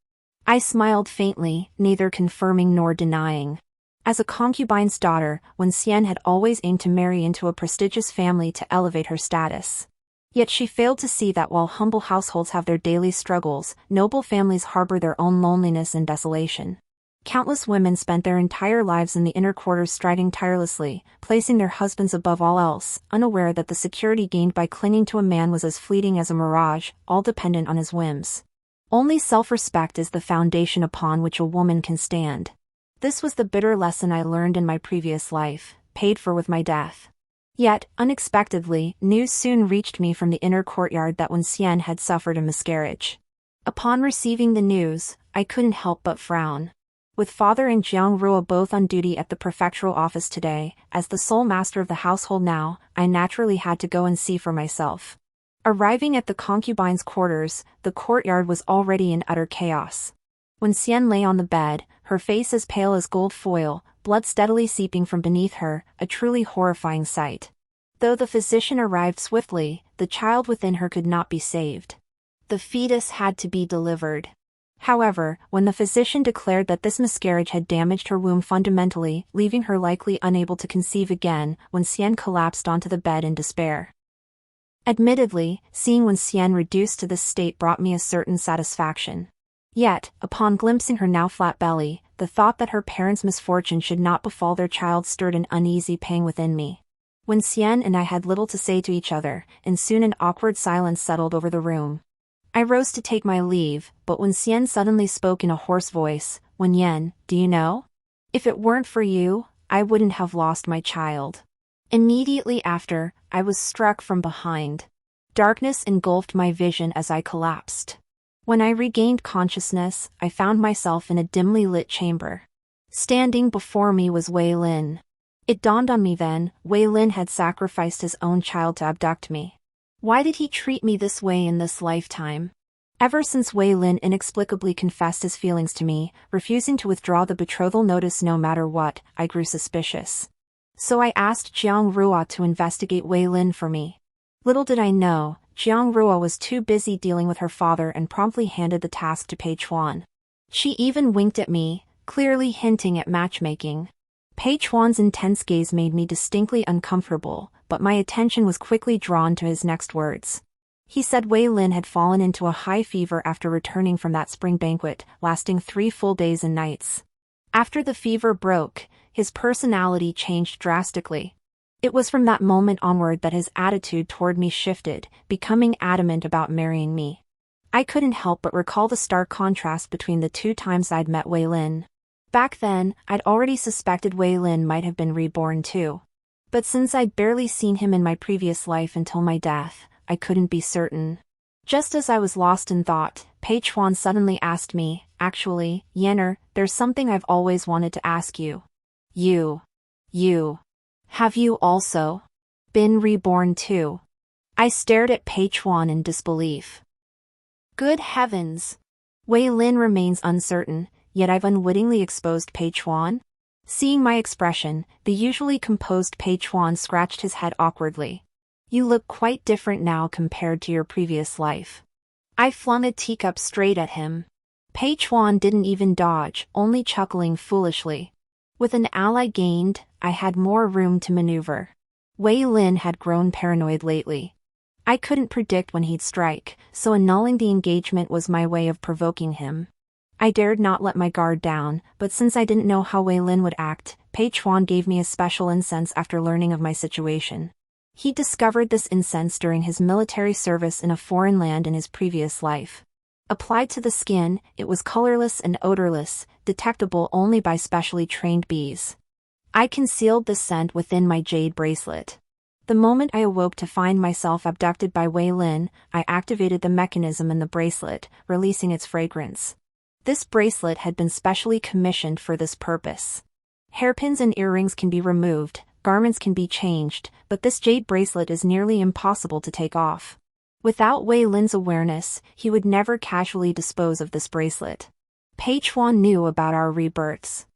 I smiled faintly, neither confirming nor denying. As a concubine's daughter, Wen Xian had always aimed to marry into a prestigious family to elevate her status. Yet she failed to see that while humble households have their daily struggles, noble families harbor their own loneliness and desolation. Countless women spent their entire lives in the inner quarters striving tirelessly, placing their husbands above all else, unaware that the security gained by clinging to a man was as fleeting as a mirage, all dependent on his whims. Only self-respect is the foundation upon which a woman can stand. This was the bitter lesson I learned in my previous life, paid for with my death. Yet, unexpectedly, news soon reached me from the inner courtyard that Wen Xian had suffered a miscarriage. Upon receiving the news, I couldn't help but frown. With father and Jiang Ruo both on duty at the prefectural office today, as the sole master of the household now, I naturally had to go and see for myself. Arriving at the concubine's quarters, the courtyard was already in utter chaos. When Xian lay on the bed, her face as pale as gold foil, blood steadily seeping from beneath her, a truly horrifying sight. Though the physician arrived swiftly, the child within her could not be saved. The fetus had to be delivered. However, when the physician declared that this miscarriage had damaged her womb fundamentally, leaving her likely unable to conceive again, when Xian collapsed onto the bed in despair. Admittedly, seeing Wen Xian reduced to this state brought me a certain satisfaction. Yet, upon glimpsing her now flat belly, the thought that her parents' misfortune should not befall their child stirred an uneasy pang within me. Wen Xian and I had little to say to each other, and soon an awkward silence settled over the room. I rose to take my leave, but Wen Xian suddenly spoke in a hoarse voice, "Wen Yan, do you know? If it weren't for you, I wouldn't have lost my child." Immediately after, I was struck from behind. Darkness engulfed my vision as I collapsed. When I regained consciousness, I found myself in a dimly lit chamber. Standing before me was Wei Lin. It dawned on me then, Wei Lin had sacrificed his own child to abduct me. Why did he treat me this way in this lifetime? Ever since Wei Lin inexplicably confessed his feelings to me, refusing to withdraw the betrothal notice no matter what, I grew suspicious. So I asked Jiang Ruo to investigate Wei Lin for me. Little did I know, Jiang Ruo was too busy dealing with her father and promptly handed the task to Pei Chuan. She even winked at me, clearly hinting at matchmaking. Pei Chuan's intense gaze made me distinctly uncomfortable, but my attention was quickly drawn to his next words. He said Wei Lin had fallen into a high fever after returning from that spring banquet, lasting 3 full days and nights. After the fever broke, his personality changed drastically. It was from that moment onward that his attitude toward me shifted, becoming adamant about marrying me. I couldn't help but recall the stark contrast between the 2 times I'd met Wei Lin. Back then, I'd already suspected Wei Lin might have been reborn too. But since I'd barely seen him in my previous life until my death, I couldn't be certain. Just as I was lost in thought, Pei Chuan suddenly asked me, "Actually, Yenner, there's something I've always wanted to ask you. Have you also been reborn too?" I stared at Pei Chuan in disbelief. Good heavens! Wei Lin remains uncertain, yet I've unwittingly exposed Pei Chuan? Seeing my expression, the usually composed Pei Chuan scratched his head awkwardly. "You look quite different now compared to your previous life." I flung a teacup straight at him. Pei Chuan didn't even dodge, only chuckling foolishly. With an ally gained, I had more room to maneuver. Wei Lin had grown paranoid lately. I couldn't predict when he'd strike, so annulling the engagement was my way of provoking him. I dared not let my guard down, but since I didn't know how Wei Lin would act, Pei Chuan gave me a special incense after learning of my situation. He discovered this incense during his military service in a foreign land in his previous life. Applied to the skin, it was colorless and odorless, detectable only by specially trained bees. I concealed the scent within my jade bracelet. The moment I awoke to find myself abducted by Wei Lin, I activated the mechanism in the bracelet, releasing its fragrance. This bracelet had been specially commissioned for this purpose. Hairpins and earrings can be removed, garments can be changed, but this jade bracelet is nearly impossible to take off. Without Wei Lin's awareness, he would never casually dispose of this bracelet. Pei Chuan knew about our rebirths.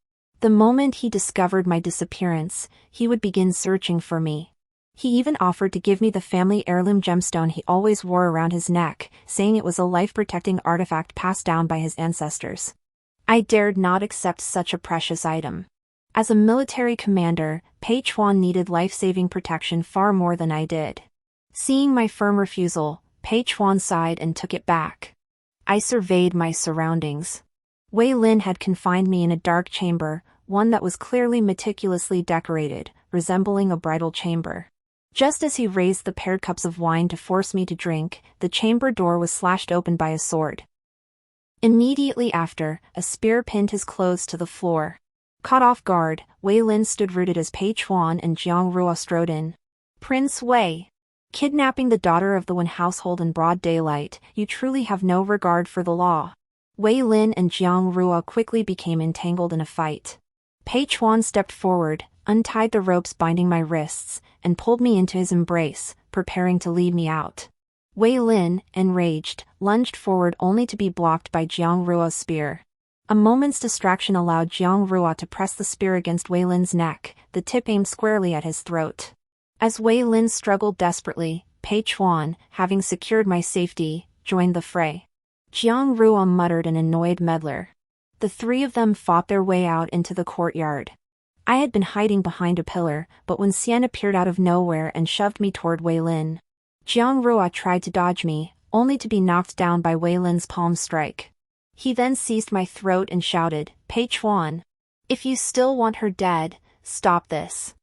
The moment he discovered my disappearance, he would begin searching for me. He even offered to give me the family heirloom gemstone he always wore around his neck, saying it was a life-protecting artifact passed down by his ancestors. I dared not accept such a precious item. As a military commander, Pei Chuan needed life-saving protection far more than I did. Seeing my firm refusal, Pei Chuan sighed and took it back. I surveyed my surroundings. Wei Lin had confined me in a dark chamber, one that was clearly meticulously decorated, resembling a bridal chamber. Just as he raised the paired cups of wine to force me to drink, the chamber door was slashed open by a sword. Immediately after, a spear pinned his clothes to the floor. Caught off guard, Wei Lin stood rooted as Pei Chuan and Jiang Ruo strode in. "Prince Wei! Kidnapping the daughter of the Wen household in broad daylight, you truly have no regard for the law." Wei Lin and Jiang Ruo quickly became entangled in a fight. Pei Chuan stepped forward, untied the ropes binding my wrists, and pulled me into his embrace, preparing to lead me out. Wei Lin, enraged, lunged forward only to be blocked by Jiang Ruo's spear. A moment's distraction allowed Jiang Rua to press the spear against Wei Lin's neck, the tip aimed squarely at his throat. As Wei Lin struggled desperately, Pei Chuan, having secured my safety, joined the fray. Jiang Rua muttered an annoyed meddler. The three of them fought their way out into the courtyard. I had been hiding behind a pillar, but when Xian appeared out of nowhere and shoved me toward Wei Lin, Jiang Rua tried to dodge me, only to be knocked down by Wei Lin's palm strike. He then seized my throat and shouted, "Pei Chuan! If you still want her dead, stop this."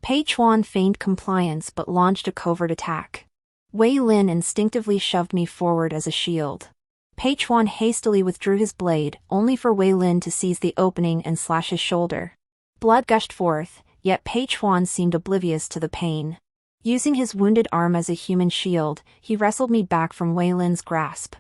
Pei Chuan feigned compliance but launched a covert attack. Wei Lin instinctively shoved me forward as a shield. Pei Chuan hastily withdrew his blade, only for Wei Lin to seize the opening and slash his shoulder. Blood gushed forth, yet Pei Chuan seemed oblivious to the pain. Using his wounded arm as a human shield, he wrestled me back from Wei Lin's grasp.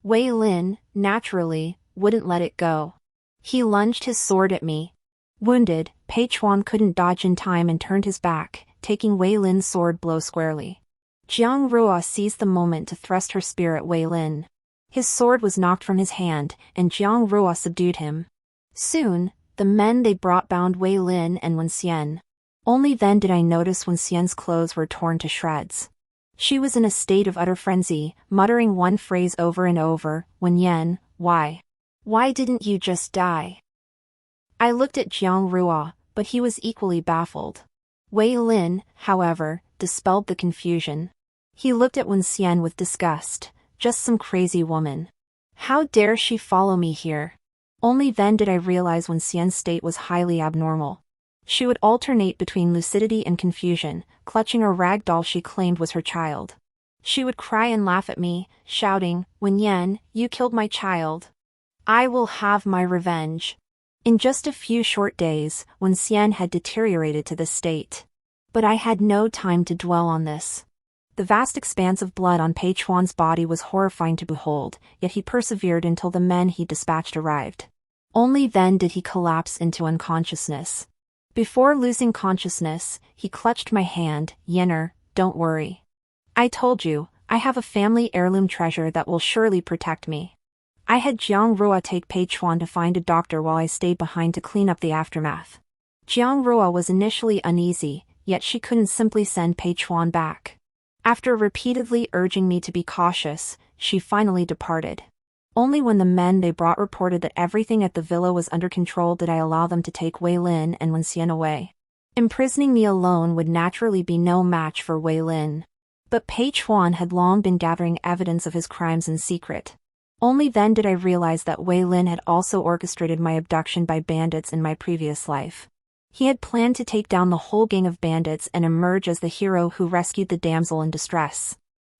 Wei Lin, naturally, wouldn't let it go. He lunged his sword at me. Wounded, Pei Chuan couldn't dodge in time and turned his back, taking Wei Lin's sword blow squarely. Jiang Rua seized the moment to thrust her spear at Wei Lin. His sword was knocked from his hand, and Jiang Rua subdued him. Soon, the men they brought bound Wei Lin and Wen Xian. Only then did I notice Wen Xian's clothes were torn to shreds. She was in a state of utter frenzy, muttering one phrase over and over, "Wen Yan, why? Why didn't you just die?" I looked at Jiang Rua, but he was equally baffled. Wei Lin, however, dispelled the confusion. He looked at Wen Xian with disgust. Just some crazy woman. How dare she follow me here? Only then did I realize Wen Xian's state was highly abnormal. She would alternate between lucidity and confusion, clutching a rag doll she claimed was her child. She would cry and laugh at me, shouting, "Wen Yan, you killed my child. I will have my revenge." In just a few short days, Wen Xian had deteriorated to this state. But I had no time to dwell on this. The vast expanse of blood on Pei Chuan's body was horrifying to behold, yet he persevered until the men he dispatched arrived. Only then did he collapse into unconsciousness. Before losing consciousness, he clutched my hand. "Yenner, don't worry. I told you, I have a family heirloom treasure that will surely protect me." I had Jiang Rua take Pei Chuan to find a doctor while I stayed behind to clean up the aftermath. Jiang Rua was initially uneasy, yet she couldn't simply send Pei Chuan back. After repeatedly urging me to be cautious, she finally departed. Only when the men they brought reported that everything at the villa was under control did I allow them to take Wei Lin and Wen Xian away. Imprisoning me alone would naturally be no match for Wei Lin. But Pei Chuan had long been gathering evidence of his crimes in secret. Only then did I realize that Wei Lin had also orchestrated my abduction by bandits in my previous life. He had planned to take down the whole gang of bandits and emerge as the hero who rescued the damsel in distress.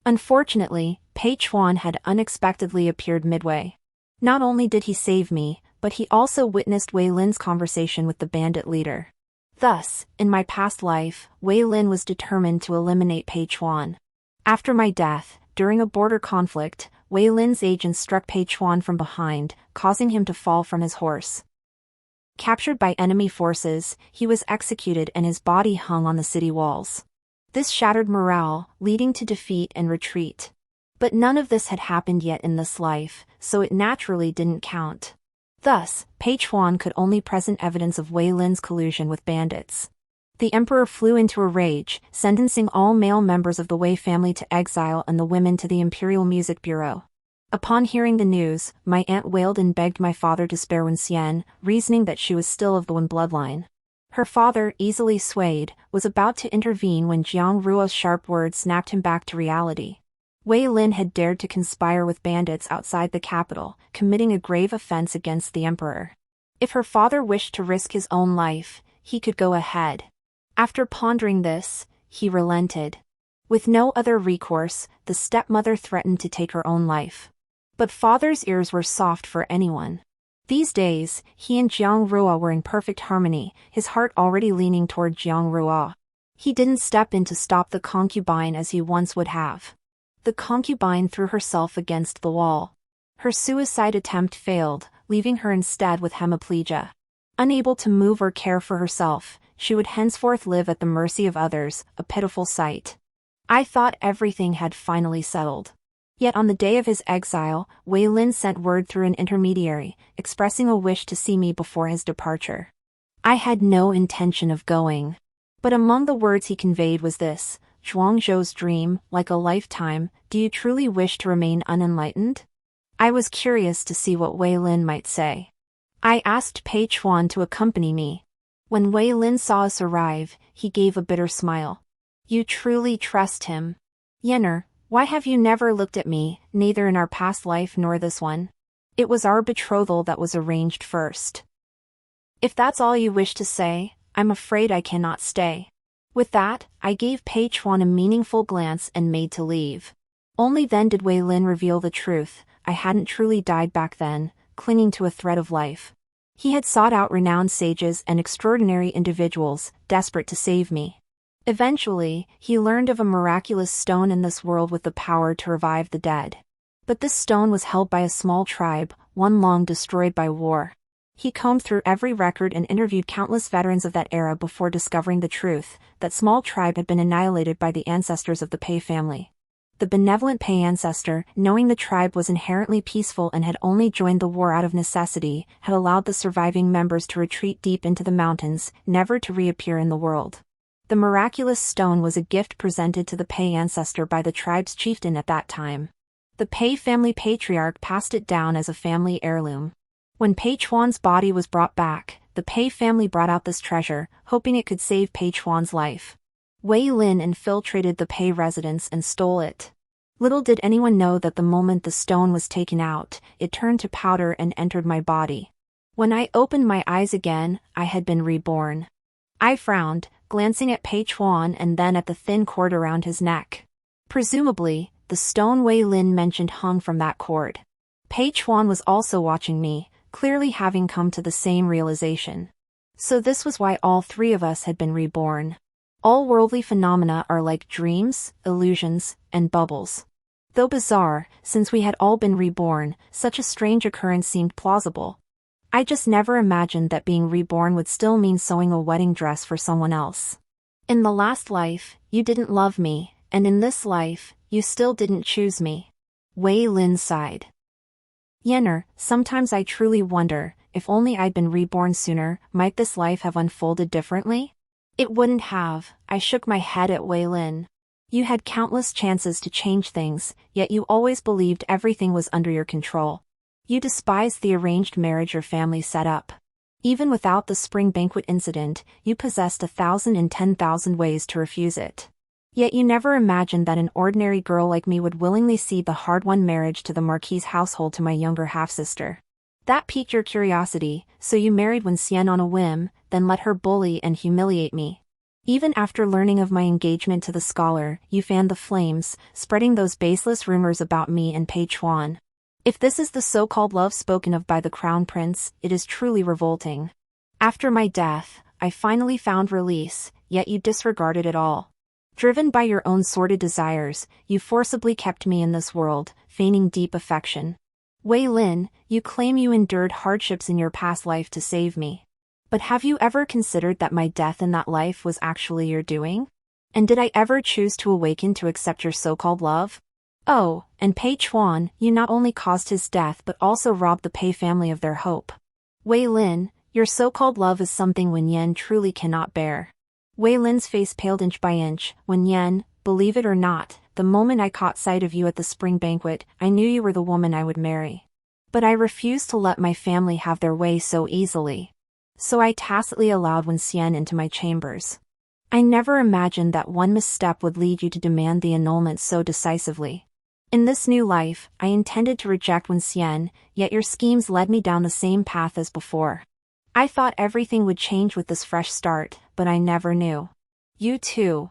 Unfortunately, Pei Chuan had unexpectedly appeared midway. Not only did he save me, but he also witnessed Wei Lin's conversation with the bandit leader. Thus, in my past life, Wei Lin was determined to eliminate Pei Chuan. After my death, during a border conflict, Wei Lin's agents struck Pei Chuan from behind, causing him to fall from his horse. Captured by enemy forces, he was executed and his body hung on the city walls. This shattered morale, leading to defeat and retreat. But none of this had happened yet in this life, so it naturally didn't count. Thus, Pei Chuan could only present evidence of Wei Lin's collusion with bandits. The emperor flew into a rage, sentencing all male members of the Wei family to exile and the women to the Imperial Music Bureau. Upon hearing the news, my aunt wailed and begged my father to spare Wen Xian, reasoning that she was still of the Wen bloodline. Her father, easily swayed, was about to intervene when Jiang Ruo's sharp words snapped him back to reality. Wei Lin had dared to conspire with bandits outside the capital, committing a grave offense against the emperor. If her father wished to risk his own life, he could go ahead. After pondering this, he relented. With no other recourse, the stepmother threatened to take her own life. But father's ears were soft for anyone. These days, he and Jiang Rua were in perfect harmony, his heart already leaning toward Jiang Rua. He didn't step in to stop the concubine as he once would have. The concubine threw herself against the wall. Her suicide attempt failed, leaving her instead with hemiplegia. Unable to move or care for herself, she would henceforth live at the mercy of others, a pitiful sight. I thought everything had finally settled. Yet on the day of his exile, Wei Lin sent word through an intermediary, expressing a wish to see me before his departure. I had no intention of going. But among the words he conveyed was this: Zhuangzhou's dream, like a lifetime, do you truly wish to remain unenlightened? I was curious to see what Wei Lin might say. I asked Pei Chuan to accompany me. When Wei Lin saw us arrive, he gave a bitter smile. You truly trust him. Yenner, why have you never looked at me, neither in our past life nor this one? It was our betrothal that was arranged first. If that's all you wish to say, I'm afraid I cannot stay. With that, I gave Pei Chuan a meaningful glance and made to leave. Only then did Wei Lin reveal the truth: I hadn't truly died back then, clinging to a thread of life. He had sought out renowned sages and extraordinary individuals, desperate to save me. Eventually, he learned of a miraculous stone in this world with the power to revive the dead. But this stone was held by a small tribe, one long destroyed by war. He combed through every record and interviewed countless veterans of that era before discovering the truth: that small tribe had been annihilated by the ancestors of the Pei family. The benevolent Pei ancestor, knowing the tribe was inherently peaceful and had only joined the war out of necessity, had allowed the surviving members to retreat deep into the mountains, never to reappear in the world. The miraculous stone was a gift presented to the Pei ancestor by the tribe's chieftain at that time. The Pei family patriarch passed it down as a family heirloom. When Pei Chuan's body was brought back, the Pei family brought out this treasure, hoping it could save Pei Chuan's life. Wei Lin infiltrated the Pei residence and stole it. Little did anyone know that the moment the stone was taken out, it turned to powder and entered my body. When I opened my eyes again, I had been reborn. I frowned, glancing at Pei Chuan and then at the thin cord around his neck. Presumably, the stone Wei Lin mentioned hung from that cord. Pei Chuan was also watching me, clearly having come to the same realization. So this was why all three of us had been reborn. All worldly phenomena are like dreams, illusions, and bubbles. Though bizarre, since we had all been reborn, such a strange occurrence seemed plausible. I just never imagined that being reborn would still mean sewing a wedding dress for someone else. In the last life, you didn't love me, and in this life, you still didn't choose me. Wei Lin sighed. Yenner, sometimes I truly wonder, if only I'd been reborn sooner, might this life have unfolded differently? It wouldn't have. I shook my head at Wei Lin. You had countless chances to change things, yet you always believed everything was under your control. You despised the arranged marriage your family set up. Even without the spring banquet incident, you possessed 1,000 in 10,000 ways to refuse it. Yet you never imagined that an ordinary girl like me would willingly cede the hard-won marriage to the Marquis' household to my younger half-sister. That piqued your curiosity, so you married Wen Xian on a whim, then let her bully and humiliate me. Even after learning of my engagement to the scholar, you fanned the flames, spreading those baseless rumors about me and Pei Chuan. If this is the so-called love spoken of by the Crown Prince, it is truly revolting. After my death, I finally found release, yet you disregarded it all. Driven by your own sordid desires, you forcibly kept me in this world, feigning deep affection. Wei Lin, you claim you endured hardships in your past life to save me. But have you ever considered that my death in that life was actually your doing? And did I ever choose to awaken to accept your so-called love? Oh, and Pei Chuan, you not only caused his death but also robbed the Pei family of their hope. Wei Lin, your so-called love is something Wen Yan truly cannot bear. Wei Lin's face paled inch by inch. Wen Yan, believe it or not, the moment I caught sight of you at the spring banquet, I knew you were the woman I would marry. But I refused to let my family have their way so easily. So I tacitly allowed Wen Xian into my chambers. I never imagined that one misstep would lead you to demand the annulment so decisively. In this new life, I intended to reject Wen Xian, yet your schemes led me down the same path as before. I thought everything would change with this fresh start, but I never knew. You too.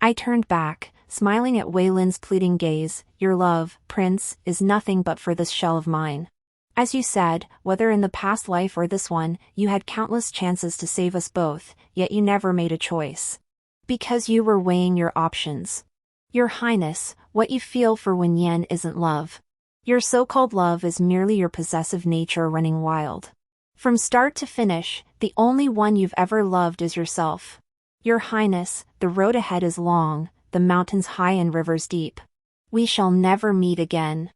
I turned back, smiling at Wei Lin's pleading gaze. Your love, Prince, is nothing but for this shell of mine. As you said, whether in the past life or this one, you had countless chances to save us both, yet you never made a choice. Because you were weighing your options. Your Highness, what you feel for Wen Yan isn't love. Your so-called love is merely your possessive nature running wild. From start to finish, the only one you've ever loved is yourself. Your Highness, the road ahead is long, the mountains high and rivers deep. We shall never meet again.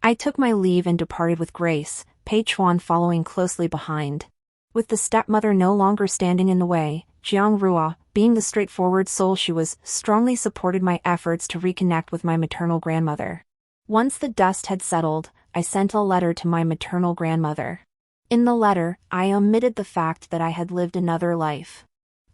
I took my leave and departed with grace, Pei Chuan following closely behind. With the stepmother no longer standing in the way, Jiang Rua, being the straightforward soul she was, strongly supported my efforts to reconnect with my maternal grandmother. Once the dust had settled, I sent a letter to my maternal grandmother. In the letter, I omitted the fact that I had lived another life.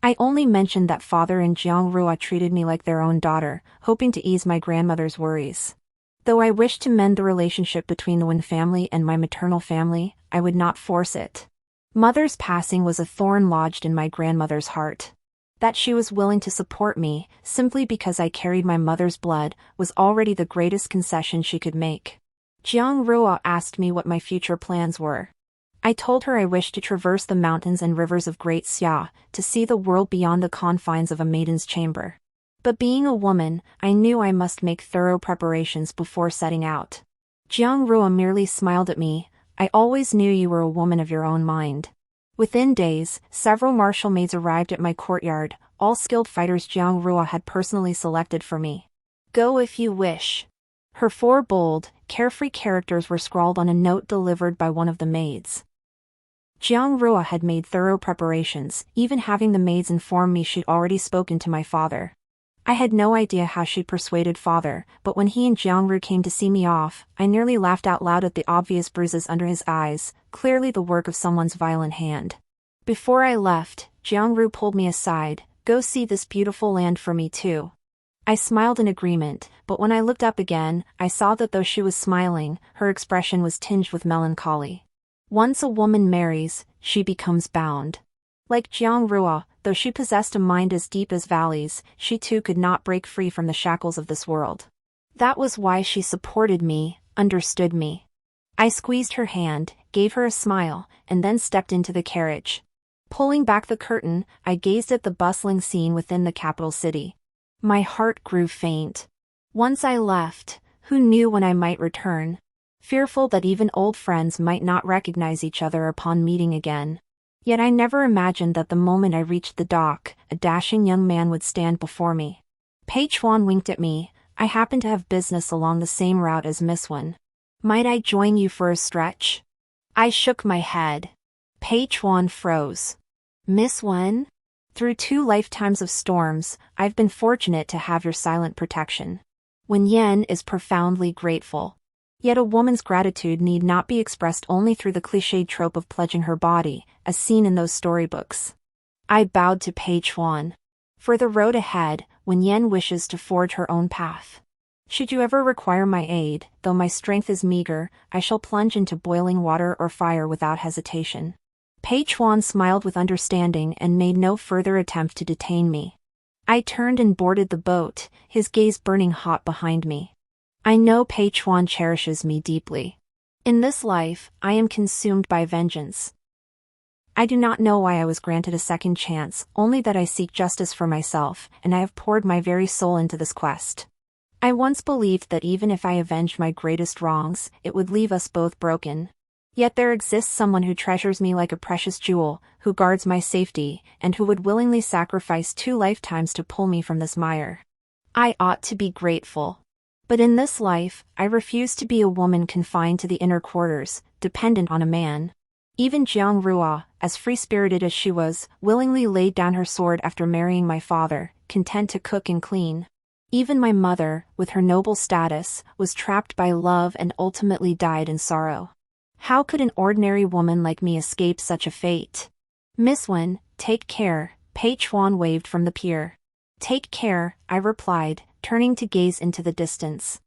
I only mentioned that father and Jiang Rua treated me like their own daughter, hoping to ease my grandmother's worries. Though I wished to mend the relationship between the Wen family and my maternal family, I would not force it. Mother's passing was a thorn lodged in my grandmother's heart. That she was willing to support me, simply because I carried my mother's blood, was already the greatest concession she could make. Jiang Rua asked me what my future plans were. I told her I wished to traverse the mountains and rivers of Great Xia, to see the world beyond the confines of a maiden's chamber. But being a woman, I knew I must make thorough preparations before setting out. Jiang Rua merely smiled at me. I always knew you were a woman of your own mind. Within days, several martial maids arrived at my courtyard, all skilled fighters Jiang Rua had personally selected for me. Go if you wish. Her 4 bold, carefree characters were scrawled on a note delivered by one of the maids. Jiang Rua had made thorough preparations, even having the maids inform me she'd already spoken to my father. I had no idea how she'd persuaded father, but when he and Jiang Ru came to see me off, I nearly laughed out loud at the obvious bruises under his eyes, clearly the work of someone's violent hand. Before I left, Jiang Ru pulled me aside. Go see this beautiful land for me too. I smiled in agreement, but when I looked up again, I saw that though she was smiling, her expression was tinged with melancholy. Once a woman marries, she becomes bound. Like Jiang Rua, though she possessed a mind as deep as valleys, she too could not break free from the shackles of this world. That was why she supported me, understood me. I squeezed her hand, gave her a smile, and then stepped into the carriage. Pulling back the curtain, I gazed at the bustling scene within the capital city. My heart grew faint. Once I left, who knew when I might return? Fearful that even old friends might not recognize each other upon meeting again. Yet I never imagined that the moment I reached the dock, a dashing young man would stand before me. Pei Chuan winked at me. I happen to have business along the same route as Miss Wen. Might I join you for a stretch? I shook my head. Pei Chuan froze. Miss Wen? Through 2 lifetimes of storms, I've been fortunate to have your silent protection. Wen Yan is profoundly grateful. Yet a woman's gratitude need not be expressed only through the cliched trope of pledging her body, as seen in those storybooks. I bowed to Pei Chuan. For the road ahead, Wen Yan wishes to forge her own path. Should you ever require my aid, though my strength is meager, I shall plunge into boiling water or fire without hesitation. Pei Chuan smiled with understanding and made no further attempt to detain me. I turned and boarded the boat, his gaze burning hot behind me. I know Pei Chuan cherishes me deeply. In this life, I am consumed by vengeance. I do not know why I was granted a second chance, only that I seek justice for myself, and I have poured my very soul into this quest. I once believed that even if I avenged my greatest wrongs, it would leave us both broken. Yet there exists someone who treasures me like a precious jewel, who guards my safety, and who would willingly sacrifice 2 lifetimes to pull me from this mire. I ought to be grateful. But in this life, I refuse to be a woman confined to the inner quarters, dependent on a man. Even Jiang Rua, as free-spirited as she was, willingly laid down her sword after marrying my father, content to cook and clean. Even my mother, with her noble status, was trapped by love and ultimately died in sorrow. How could an ordinary woman like me escape such a fate? Miss Wen, take care, Pei Chuan waved from the pier. Take care, I replied, turning to gaze into the distance.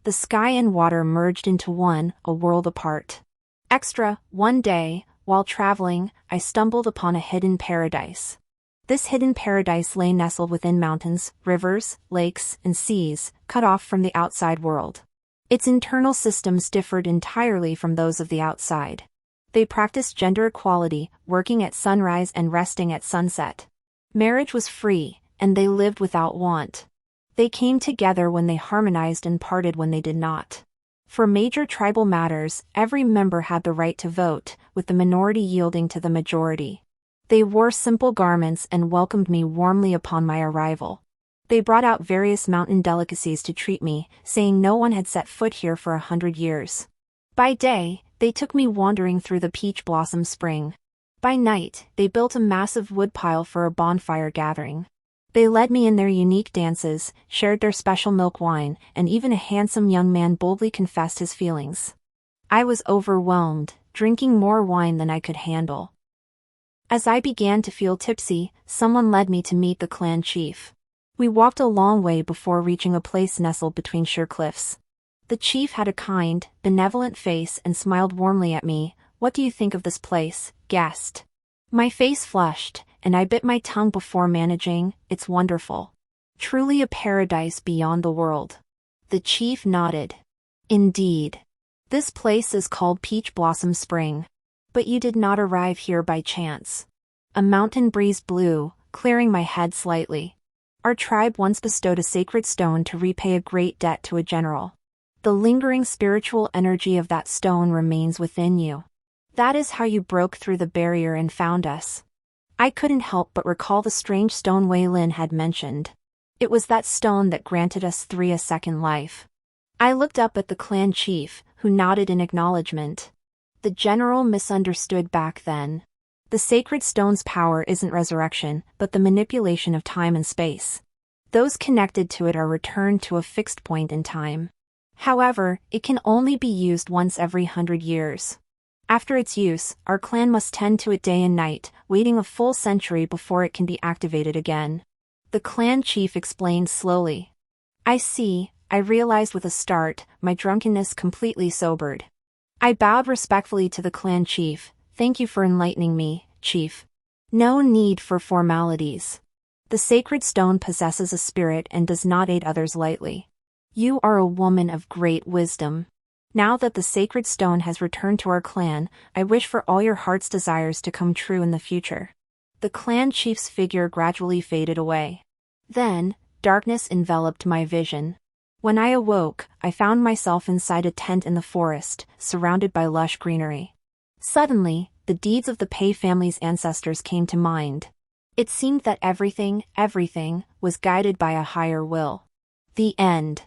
The sky and water merged into one, a world apart. Extra, one day, while traveling, I stumbled upon a hidden paradise. This hidden paradise lay nestled within mountains, rivers, lakes, and seas, cut off from the outside world. Its internal systems differed entirely from those of the outside. They practiced gender equality, working at sunrise and resting at sunset. Marriage was free, and they lived without want. They came together when they harmonized and parted when they did not. For major tribal matters, every member had the right to vote, with the minority yielding to the majority. They wore simple garments and welcomed me warmly upon my arrival. They brought out various mountain delicacies to treat me, saying no one had set foot here for 100 years. By day, they took me wandering through the peach blossom spring. By night, they built a massive woodpile for a bonfire gathering. They led me in their unique dances, shared their special milk wine, and even a handsome young man boldly confessed his feelings. I was overwhelmed, drinking more wine than I could handle. As I began to feel tipsy, someone led me to meet the clan chief. We walked a long way before reaching a place nestled between sheer cliffs. The chief had a kind, benevolent face and smiled warmly at me. "What do you think of this place, guest?" My face flushed, and I bit my tongue before managing, "It's wonderful. Truly a paradise beyond the world." The chief nodded. "Indeed. This place is called Peach Blossom Spring. But you did not arrive here by chance." A mountain breeze blew, clearing my head slightly. "Our tribe once bestowed a sacred stone to repay a great debt to a general. The lingering spiritual energy of that stone remains within you. That is how you broke through the barrier and found us." I couldn't help but recall the strange stone Wei Lin had mentioned. It was that stone that granted us three a second life. I looked up at the clan chief, who nodded in acknowledgement. The general misunderstood back then. The sacred stone's power isn't resurrection, but the manipulation of time and space. Those connected to it are returned to a fixed point in time. However, it can only be used once every 100 years. After its use, our clan must tend to it day and night, waiting a full century before it can be activated again. The clan chief explained slowly. "I see," I realized with a start, my drunkenness completely sobered. I bowed respectfully to the clan chief. "Thank you for enlightening me, chief. No need for formalities. The sacred stone possesses a spirit and does not aid others lightly. You are a woman of great wisdom. Now that the sacred stone has returned to our clan, I wish for all your heart's desires to come true in the future." The clan chief's figure gradually faded away. Then, darkness enveloped my vision. When I awoke, I found myself inside a tent in the forest, surrounded by lush greenery. Suddenly, the deeds of the Pei family's ancestors came to mind. It seemed that everything, was guided by a higher will. The end.